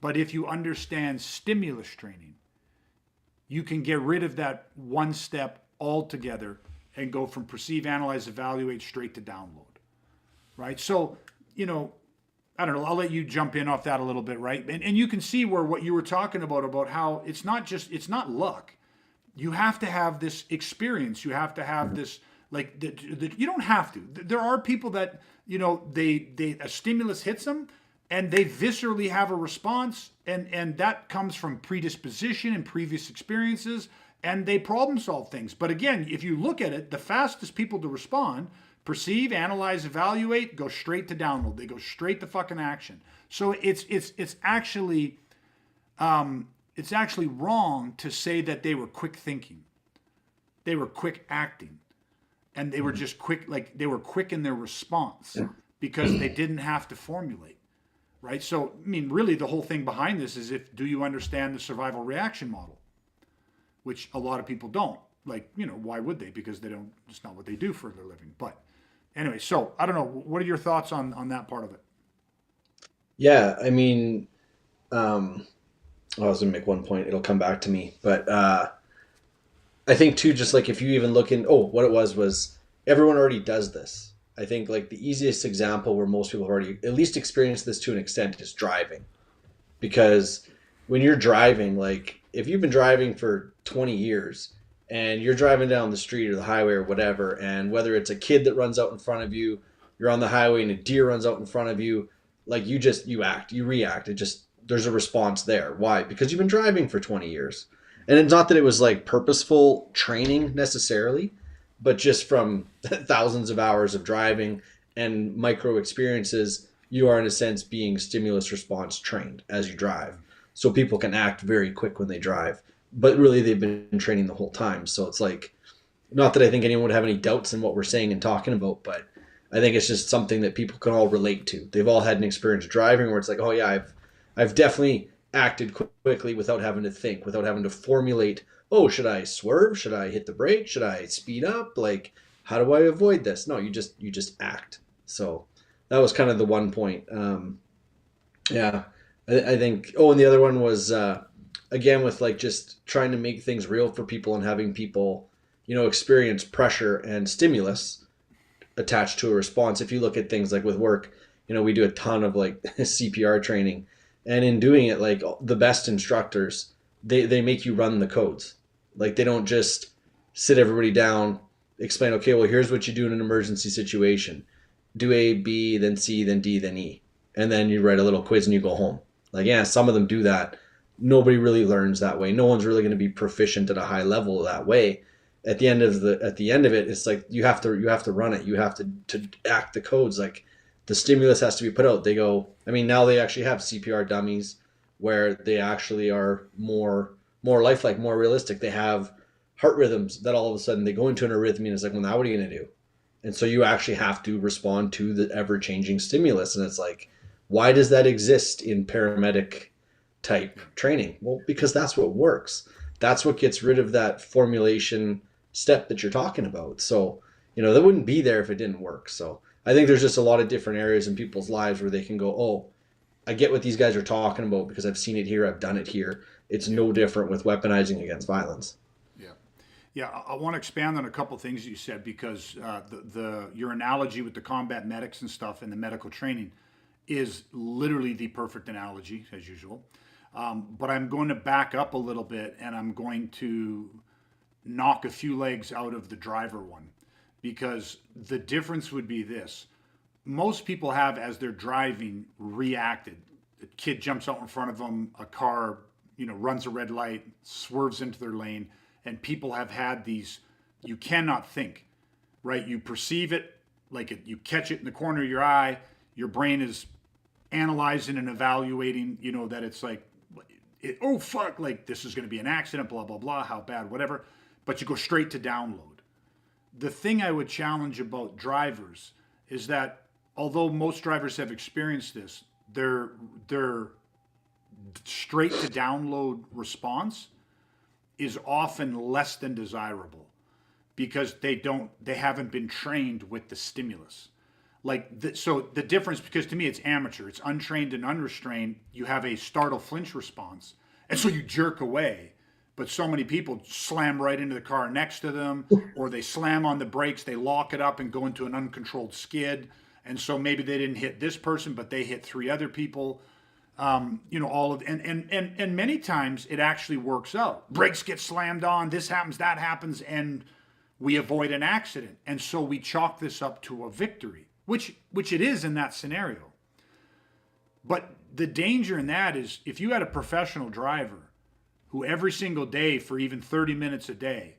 But if you understand stimulus training, you can get rid of that one step altogether and go from perceive, analyze, evaluate straight to download, right? So, I don't know, I'll let you jump in off that a little bit, right? And you can see where what you were talking about how it's not luck. You have to have this experience. You have to have this, like, you don't have to. There are people that, a stimulus hits them and they viscerally have a response, and that comes from predisposition and previous experiences, and they problem solve things. But again, if you look at it, the fastest people to respond, perceive, analyze, evaluate, go straight to download. They go straight to fucking action. So it's actually wrong to say that they were quick thinking. They were quick acting, and they were just quick, like they were quick in their response because they didn't have to formulate, right? So, really the whole thing behind this is do you understand the survival reaction model? which a lot of people don't. Like, why would they? Because they don't, it's not what they do for their living. But anyway, so I don't know. What are your thoughts on that part of it? Yeah, I mean, I was gonna make one point. It'll come back to me, but I think too, just like if you even look in, oh, what it was everyone already does this. I think like the easiest example where most people have already at least experienced this to an extent is driving, because when you're driving, like if you've been driving for 20 years and you're driving down the street or the highway or whatever, and whether it's a kid that runs out in front of you, you're on the highway and a deer runs out in front of you, like you act, you react. It just, there's a response there. Why? Because you've been driving for 20 years. And it's not that it was like purposeful training necessarily, but just from thousands of hours of driving and micro experiences, you are in a sense being stimulus response trained as you drive. So people can act very quick when they drive, but really they've been training the whole time. So it's like, not that I think anyone would have any doubts in what we're saying and talking about, but I think it's just something that people can all relate to. They've all had an experience driving where it's like, oh yeah, I've definitely acted quickly without having to think, without having to formulate, oh, should I swerve? Should I hit the brake? Should I speed up? Like, how do I avoid this? No, you just act. So that was kind of the one point. Yeah, I think. Oh, and the other one was again with like just trying to make things real for people and having people, experience pressure and stimulus attached to a response. If you look at things like with work, we do a ton of like CPR training, and in doing it, like the best instructors, they make you run the codes. Like they don't just sit everybody down, explain, okay, well, here's what you do in an emergency situation. Do A, B, then C, then D, then E. And then you write a little quiz and you go home. Like, yeah, some of them do that. Nobody really learns that way. No one's really going to be proficient at a high level that way. At the end of it, it's like you have to run it. You have to act the codes. Like the stimulus has to be put out. They go, I mean, now they actually have CPR dummies where they actually are more lifelike, more realistic. They have heart rhythms that all of a sudden they go into an arrhythmia and it's like, well, now what are you going to do? And so you actually have to respond to the ever-changing stimulus. And it's like, why does that exist in paramedic type training? Well, because that's what works. That's what gets rid of that formulation step that you're talking about. So, that wouldn't be there if it didn't work. So I think there's just a lot of different areas in people's lives where they can go, oh, I get what these guys are talking about because I've seen it here, I've done it here. It's no different with weaponizing against violence. Yeah, yeah. I want to expand on a couple things you said because your analogy with the combat medics and stuff and the medical training is literally the perfect analogy as usual. But I'm going to back up a little bit and I'm going to knock a few legs out of the driver one because the difference would be this. Most people have, as they're driving, reacted. A kid jumps out in front of them, a car, runs a red light, swerves into their lane, and people have had these, you cannot think, right? You perceive it, you catch it in the corner of your eye, your brain is analyzing and evaluating, that it's like, oh fuck, like this is going to be an accident, blah, blah, blah, how bad, whatever. But you go straight to download. The thing I would challenge about drivers is that although most drivers have experienced this, their straight to download response is often less than desirable because they haven't been trained with the stimulus. So the difference, because to me it's amateur, it's untrained and unrestrained. You have a startle flinch response, and so you jerk away. But so many people slam right into the car next to them, or they slam on the brakes, they lock it up and go into an uncontrolled skid. And so maybe they didn't hit this person, but they hit three other people. All of and many times it actually works out. Brakes get slammed on, this happens, that happens, and we avoid an accident. And so we chalk this up to a victory, which it is in that scenario. But the danger in that is if you had a professional driver who every single day for even 30 minutes a day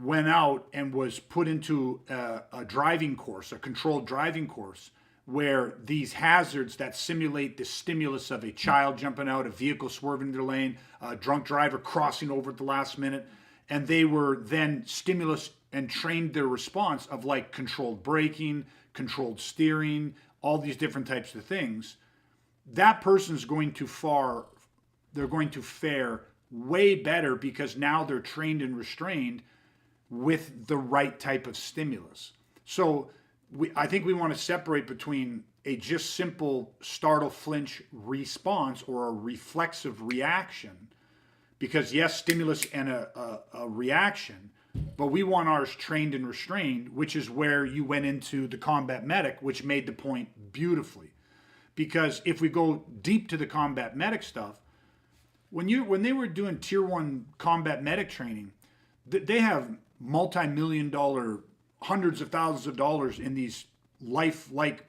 went out and was put into a driving course, a controlled driving course, where these hazards that simulate the stimulus of a child jumping out, a vehicle swerving their lane, a drunk driver crossing over at the last minute, and they were then stimulus and trained their response of like controlled braking, controlled steering, all these different types of things, that person's going to fare way better because now they're trained and restrained with the right type of stimulus. So I think we want to separate between a just simple startle flinch response or a reflexive reaction, because yes, stimulus and a reaction, but we want ours trained and restrained, which is where you went into the combat medic, which made the point beautifully. Because if we go deep to the combat medic stuff, when they were doing tier 1 combat medic training, they have multi-million dollar, hundreds of thousands of dollars in these lifelike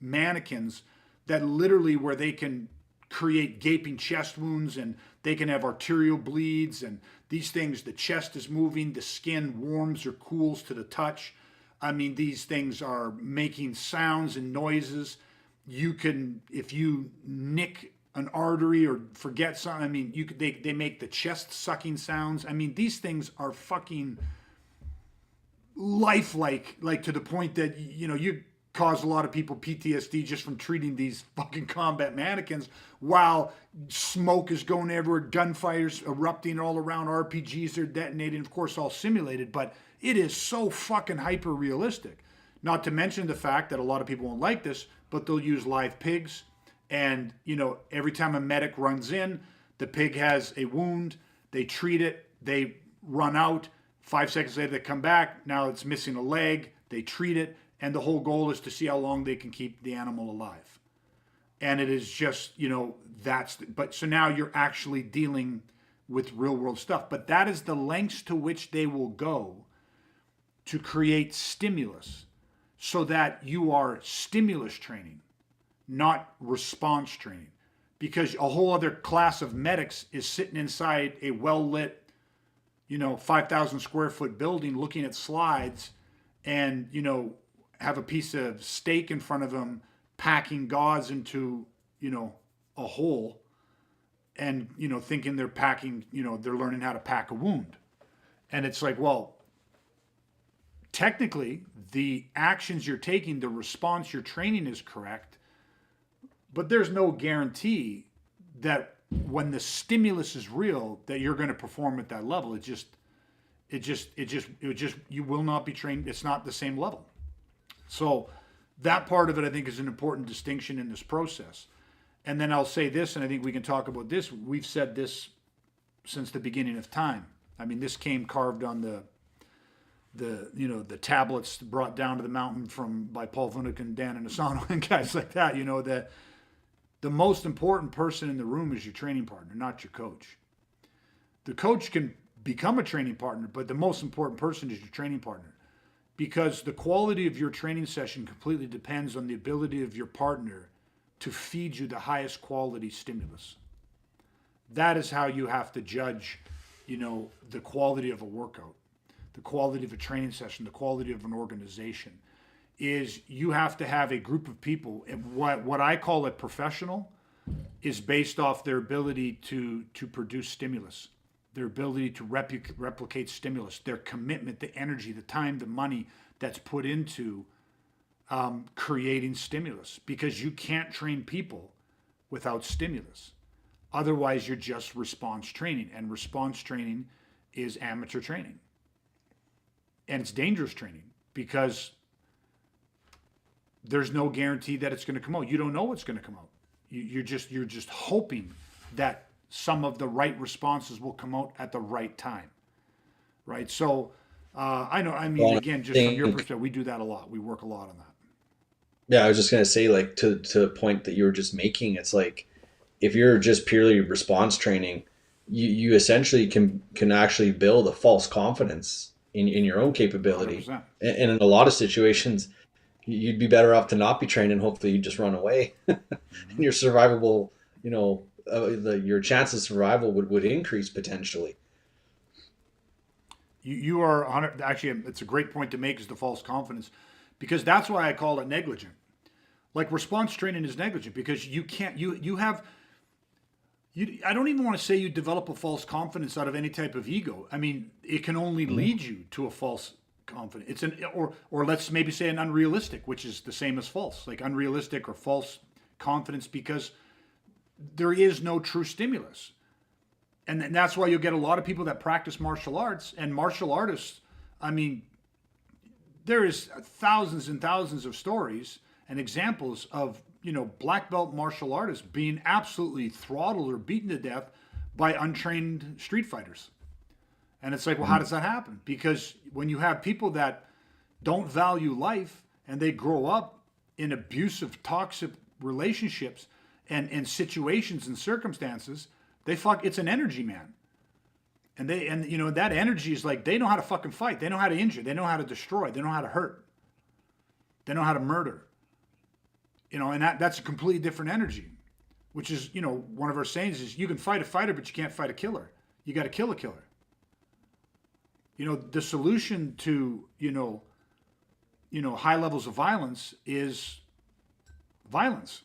mannequins that literally where they can create gaping chest wounds and they can have arterial bleeds, and these things, the chest is moving, the skin warms or cools to the touch. I mean, these things are making sounds and noises. You can, if you nick an artery or forget something, I mean, they make the chest sucking sounds. I mean, these things are fucking lifelike, like to the point that, you know, you cause a lot of people PTSD just from treating these fucking combat mannequins while smoke is going everywhere, gunfires erupting all around, RPGs are detonating, of course all simulated, but it is so fucking hyper realistic. Not to mention the fact that a lot of people won't like this, but they'll use live pigs, and you know, every time a medic runs in, the pig has a wound, they treat it, they run out, 5 seconds later they come back, now it's missing a leg, they treat it, and the whole goal is to see how long they can keep the animal alive. And it is just, you know, but so now you're actually dealing with real world stuff. But that is the lengths to which they will go to create stimulus so that you are stimulus training, not response training. Because a whole other class of medics is sitting inside a well-lit, you know, 5,000 square foot building looking at slides and, you know, have a piece of steak in front of them, packing gauze into, you know, a hole, and, you know, thinking they're packing, you know, they're learning how to pack a wound. And it's like, well, technically, the actions you're taking, the response you're training is correct, but there's no guarantee that when the stimulus is real, that you're going to perform at that level. You will not be trained. It's not the same level. So that part of it, I think, is an important distinction in this process. And then I'll say this, and I think we can talk about this. We've said this since the beginning of time. I mean, this came carved on the tablets brought down to the mountain by Paul Vunick and Dan Inosanto and guys like that. You know, that the most important person in the room is your training partner, not your coach. The coach can become a training partner, but the most important person is your training partner. Because the quality of your training session completely depends on the ability of your partner to feed you the highest quality stimulus. That is how you have to judge, you know, the quality of a workout, the quality of a training session, the quality of an organization. Is you have to have a group of people. And what I call a professional is based off their ability to produce stimulus, their ability to replicate stimulus, their commitment, the energy, the time, the money that's put into creating stimulus. Because you can't train people without stimulus. Otherwise, you're just response training. And response training is amateur training. And it's dangerous training because there's no guarantee that it's going to come out. You don't know what's going to come out. You're just hoping that some of the right responses will come out at the right time, right? So I know, I mean, again, just from your perspective, we do that a lot. We work a lot on that. Yeah, I was just gonna say, like, to the point that you were just making, it's like if you're just purely response training, you essentially can actually build a false confidence in your own capability. 100%. And in a lot of situations, you'd be better off to not be trained, and hopefully you just run away. And your survivable, you know, your chance of survival would increase potentially. You are actually, it's a great point to make, is the false confidence, because that's why I call it negligent. Like response training is negligent because you can't, I don't even want to say you develop a false confidence out of any type of ego. I mean, it can only lead you to a false confidence. It's or let's maybe say an unrealistic, which is the same as false, like unrealistic or false confidence, because there is no true stimulus. And that's why you'll get a lot of people that practice martial arts and martial artists. I mean, there is thousands and thousands of stories and examples of, black belt martial artists being absolutely throttled or beaten to death by untrained street fighters. And it's like, well, how does that happen? Because when you have people that don't value life and they grow up in abusive, toxic relationships and situations and circumstances, it's an energy, man. And that energy is like, they know how to fucking fight. They know how to injure. They know how to destroy. They know how to hurt. They know how to murder. And that's a completely different energy, which is, one of our sayings is you can fight a fighter, but you can't fight a killer. You got to kill a killer. The solution to, high levels of violence is violence.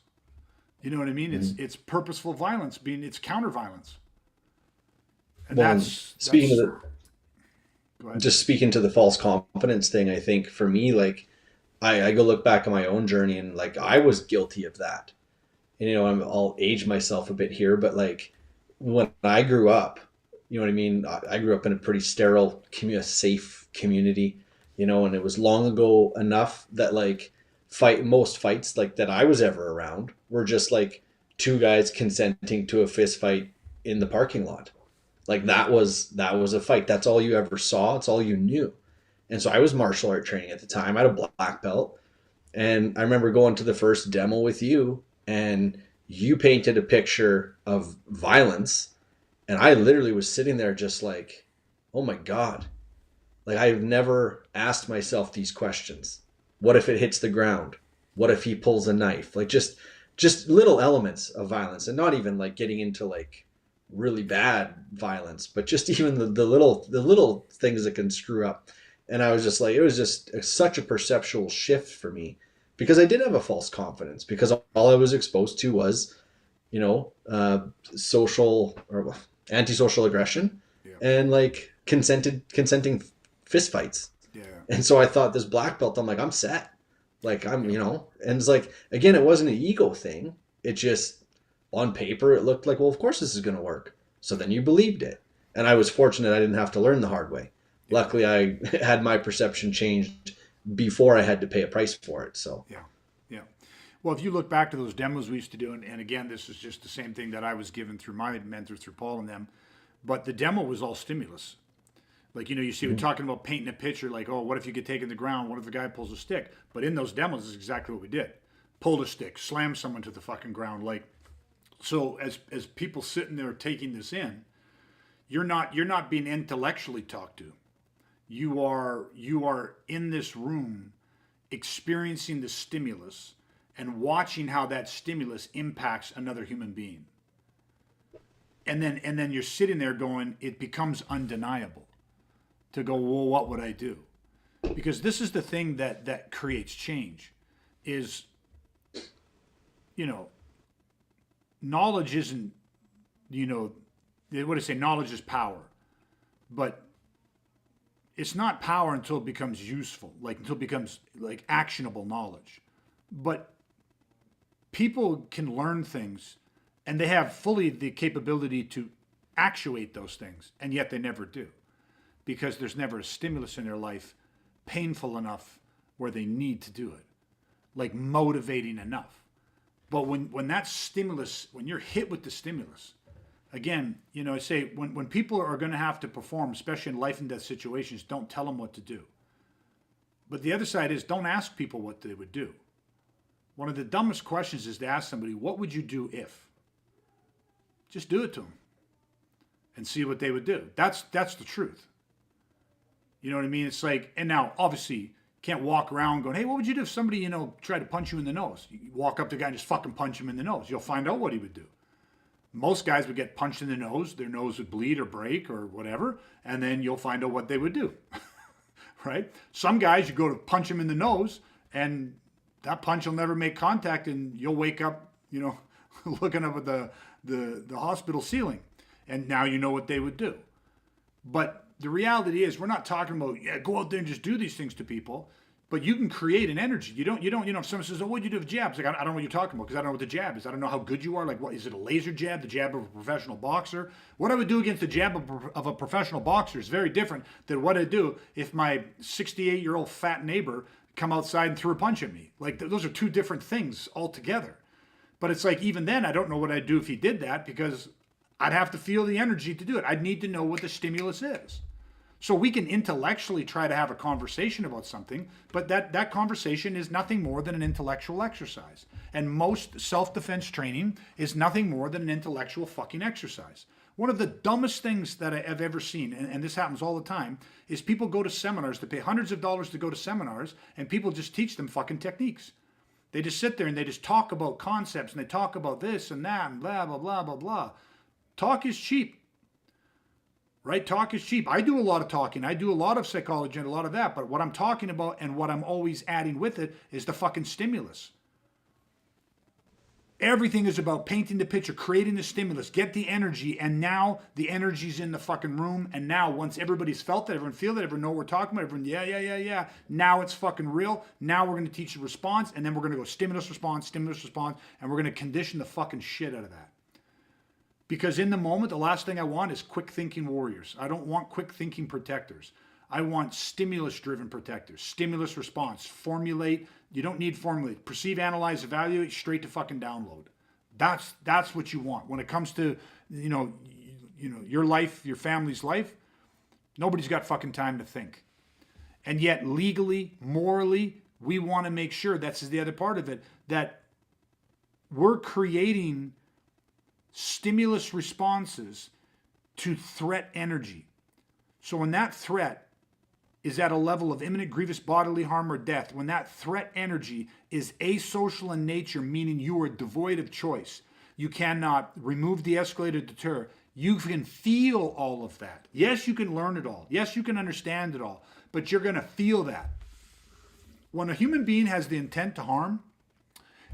You know what I mean? It's purposeful violence it's counter violence. And well, just speaking to the false confidence thing, I think for me, like I go look back on my own journey and like I was guilty of that. And I'll age myself a bit here, but like when I grew up, you know what I mean? I grew up in a pretty sterile, safe community, and it was long ago enough that like most fights like that I was ever around were just like two guys consenting to a fist fight in the parking lot. Like that was a fight. That's all you ever saw. It's all you knew. And so I was martial art training at the time. I had a black belt. And I remember going to the first demo with you and you painted a picture of violence. And I literally was sitting there just like, oh my God. Like I've never asked myself these questions. What if it hits the ground? What if he pulls a knife? Like just little elements of violence, and not even like getting into like really bad violence, but just even the little things that can screw up. And I was just like, it was just such a perceptual shift for me because I did have a false confidence because all I was exposed to was, social or antisocial aggression and like consenting fist fights. Yeah. And so I thought this black belt, I'm like, I'm set. Like I'm, and it's like, again, it wasn't an ego thing. It just on paper, it looked like, well, of course this is going to work. So then you believed it. And I was fortunate I didn't have to learn the hard way. Yeah. Luckily, I had my perception changed before I had to pay a price for it. So yeah. Well, if you look back to those demos we used to do, and again, this is just the same thing that I was given through my mentors, through Paul and them, but the demo was all stimulus. Like, you see, we're talking about painting a picture like, oh, what if you get taken to the ground? What if the guy pulls a stick? But in those demos, is exactly what we did. Pulled a stick, slammed someone to the fucking ground. Like, so as people sitting there taking this in, you're not being intellectually talked to. You are in this room experiencing the stimulus and watching how that stimulus impacts another human being. And then you're sitting there going, it becomes undeniable to go, well, what would I do? Because this is the thing that creates change is, knowledge isn't, what do they say? Knowledge is power. But it's not power until it becomes useful, until it becomes like actionable knowledge. But people can learn things and they have fully the capability to actuate those things, and yet they never do. Because there's never a stimulus in their life painful enough where they need to do it, like motivating enough. But when that stimulus, when you're hit with the stimulus, again, I say when people are going to have to perform, especially in life and death situations, don't tell them what to do. But the other side is don't ask people what they would do. One of the dumbest questions is to ask somebody, what would you do if? Just do it to them and see what they would do. That's the truth. You know what I mean? It's like, and now obviously you can't walk around going, hey, what would you do if somebody, tried to punch you in the nose? You walk up to the guy and just fucking punch him in the nose. You'll find out what he would do. Most guys would get punched in the nose, their nose would bleed or break or whatever, and then you'll find out what they would do. Right? Some guys, you go to punch them in the nose and that punch will never make contact and you'll wake up, looking up at the hospital ceiling. And now you know what they would do. But the reality is we're not talking about, go out there and just do these things to people. But you can create an energy. If someone says, oh, what'd you do with jabs? Like, I don't know what you're talking about because I don't know what the jab is. I don't know how good you are. Like, what is it, a laser jab, the jab of a professional boxer? What I would do against the jab of a professional boxer is very different than what I'd do if my 68-year-old fat neighbor come outside and threw a punch at me. Like, those are two different things altogether. But it's like, even then, I don't know what I'd do if he did that because I'd have to feel the energy to do it. I'd need to know what the stimulus is. So we can intellectually try to have a conversation about something, but that conversation is nothing more than an intellectual exercise. And most self-defense training is nothing more than an intellectual fucking exercise. One of the dumbest things that I've ever seen, and this happens all the time, is people go to seminars to pay hundreds of dollars to go to seminars, and people just teach them fucking techniques. They just sit there and they just talk about concepts, and they talk about this and that, and blah, blah, blah, blah, blah. Talk is cheap. Right? Talk is cheap. I do a lot of talking. I do a lot of psychology and a lot of that. But what I'm talking about and what I'm always adding with it is the fucking stimulus. Everything is about painting the picture, creating the stimulus, get the energy, and now the energy's in the fucking room. And now once everybody's felt that, everyone feel that, everyone know what we're talking about, everyone, yeah. Now it's fucking real. Now we're going to teach a response, and then we're going to go stimulus, response, and we're going to condition the fucking shit out of that. Because in the moment, the last thing I want is quick thinking warriors. I don't want quick thinking protectors. I want stimulus driven protectors. Stimulus response. Formulate. You don't need formulate. Perceive, analyze, evaluate, straight to fucking download. That's what you want. When it comes to, your life, your family's life, nobody's got fucking time to think. And yet legally, morally, we want to make sure, that's the other part of it, that we're creating stimulus responses to threat energy. So when that threat is at a level of imminent grievous bodily harm or death, when that threat energy is asocial in nature, meaning you are devoid of choice, you cannot remove, de-escalate, or deter, you can feel all of that. Yes, you can learn it all. Yes, you can understand it all, but you're going to feel that. When a human being has the intent to harm,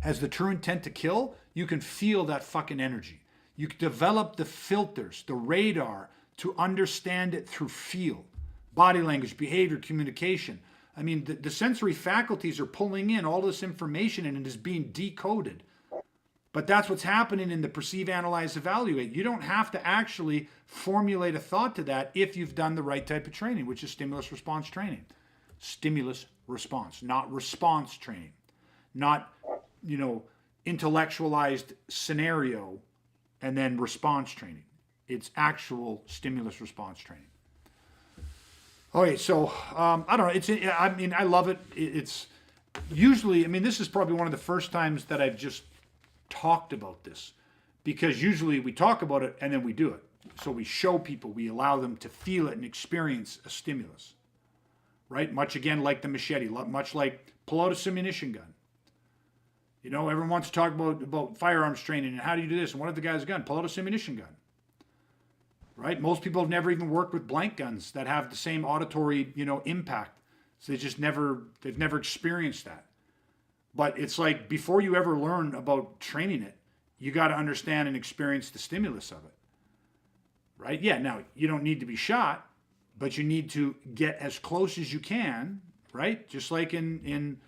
has the true intent to kill, you can feel that fucking energy. You develop the filters, the radar, to understand it through feel. Body language, behavior, communication. I mean, the sensory faculties are pulling in all this information and it is being decoded. But that's what's happening in the perceive, analyze, evaluate. You don't have to actually formulate a thought to that if you've done the right type of training, which is stimulus response training. Stimulus response, not response training. Not, intellectualized scenario and then response training. It's actual stimulus response training. Okay, so I don't know. I love it. It's usually, this is probably one of the first times that I've just talked about this, because usually we talk about it and then we do it. So we show people, we allow them to feel it and experience a stimulus, right? Much again like the machete, much like pull out a submunition gun. Everyone wants to talk about firearms training and how do you do this and what if the guy's gun? Pull out a submunition gun. Right? Most people have never even worked with blank guns that have the same auditory, impact. So they've never experienced that. But it's like before you ever learn about training it, you got to understand and experience the stimulus of it. Right? Yeah, now you don't need to be shot, but you need to get as close as you can, right? Just like in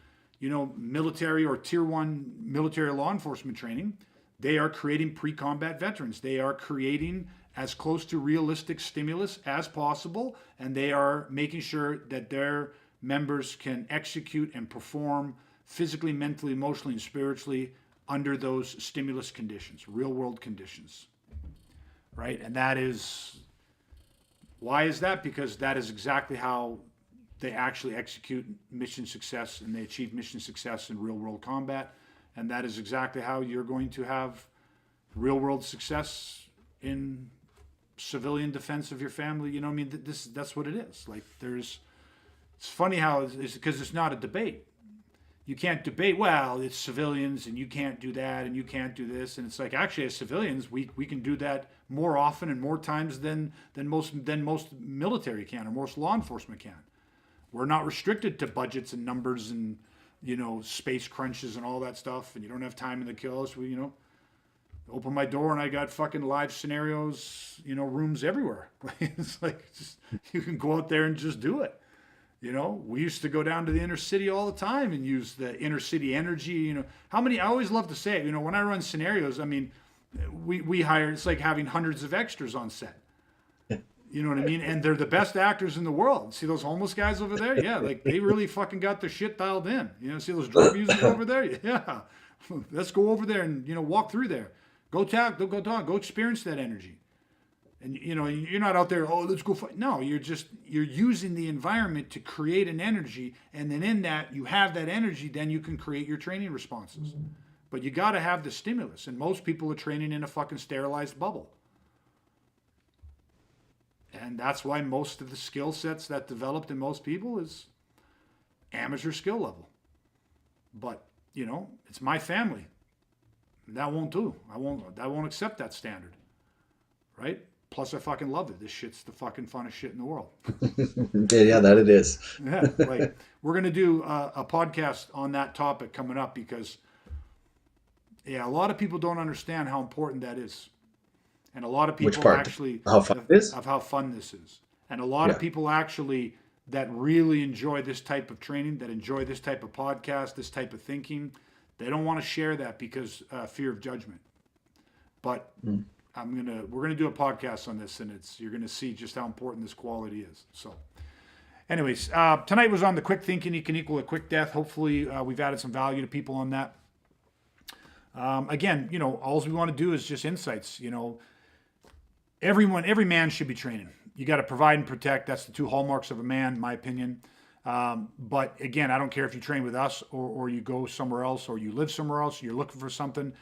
military or tier 1 military law enforcement training, they are creating pre-combat veterans. They are creating as close to realistic stimulus as possible, and they are making sure that their members can execute and perform physically, mentally, emotionally, and spiritually under those stimulus conditions, real world conditions, right? And why is that? Because that is exactly how they actually execute mission success and they achieve mission success in real world combat. And that is exactly how you're going to have real world success in civilian defense of your family. That's what it is. Like it's funny how it's because it's not a debate. You can't debate, well, it's civilians and you can't do that and you can't do this. And it's like, actually, as civilians, we can do that more often and more times than most military can or most law enforcement can. We're not restricted to budgets and numbers and, space crunches and all that stuff. And you don't have time in the kills. We, open my door and I got fucking live scenarios, rooms everywhere. It's like, you can go out there and just do it. You know, we used to go down to the inner city all the time and use the inner city energy. You know, how many, I always love to say it, you know, when I run scenarios, I mean, we hire, it's like having hundreds of extras on set. You know what I mean? And they're the best actors in the world. See those homeless guys over there? Yeah, like they really fucking got their shit dialed in. You know, see those drug users over there? Yeah. Let's go over there and, you know, walk through there. Go talk, go experience that energy. And, you know, you're not out there, oh, let's go fight. No, you're using the environment to create an energy. And then in that, you have that energy, then you can create your training responses. But you got to have the stimulus. And most people are training in a fucking sterilized bubble. And that's why most of the skill sets that developed in most people is amateur skill level. But, you know, it's my family. That won't do. I won't accept that standard. Right? Plus, I fucking love it. This shit's the fucking funnest shit in the world. Yeah, that it is. Yeah, like we're gonna do a podcast on that topic coming up because, yeah, a lot of people don't understand how important that is, and a lot of Which people part? actually How fun it is? of how fun this is, and a lot of Yeah. people actually that really enjoy this type of training, that enjoy this type of podcast, this type of thinking, they don't want to share that because fear of judgment, but. We're gonna do a podcast on this, and you're gonna see just how important this quality is. So, anyways, tonight was on the quick thinking can equal a quick death. Hopefully, we've added some value to people on that. Again, you know, all we want to do is just insights. You know, every man should be training. You got to provide and protect. That's the two hallmarks of a man, in my opinion. But again, I don't care if you train with us or you go somewhere else or you live somewhere else. You're looking for something.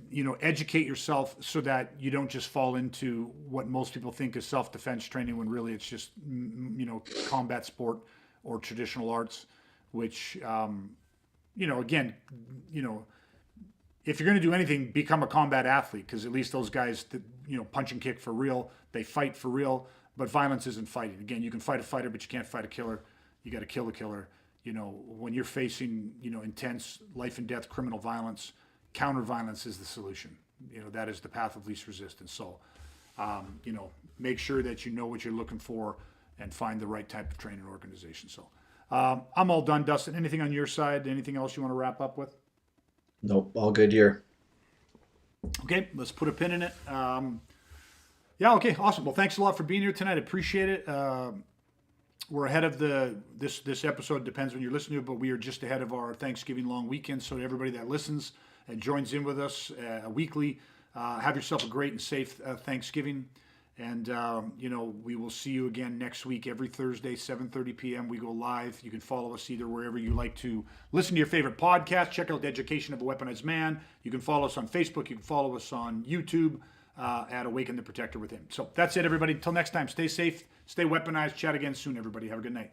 You know, educate yourself so that you don't just fall into what most people think is self-defense training when really it's just, you know, combat sport or traditional arts, which, you know, again, you know, if you're going to do anything, become a combat athlete because at least those guys, that, you know, punch and kick for real, they fight for real, but violence isn't fighting. Again, you can fight a fighter, but you can't fight a killer. You got to kill a killer. You know, when you're facing, you know, intense life and death criminal violence, counter-violence is the solution. You know, that is the path of least resistance. So, you know, make sure that you know what you're looking for and find the right type of training organization. So, I'm all done, Dustin. Anything on your side? Anything else you want to wrap up with? Nope, all good here. Okay, let's put a pin in it. Yeah, okay, awesome. Well, thanks a lot for being here tonight. I appreciate it. We're ahead of this episode, depends when you're listening to it, but we are just ahead of our Thanksgiving long weekend. So to everybody that listens and joins in with us weekly, have yourself a great and safe Thanksgiving. And, you know, we will see you again next week, every Thursday, 7:30 p.m. We go live. You can follow us either wherever you like to listen to your favorite podcast. Check out The Education of a Weaponized Man. You can follow us on Facebook. You can follow us on YouTube at Awaken the Protector with Him. So that's it, everybody. Until next time, stay safe, stay weaponized. Chat again soon, everybody. Have a good night.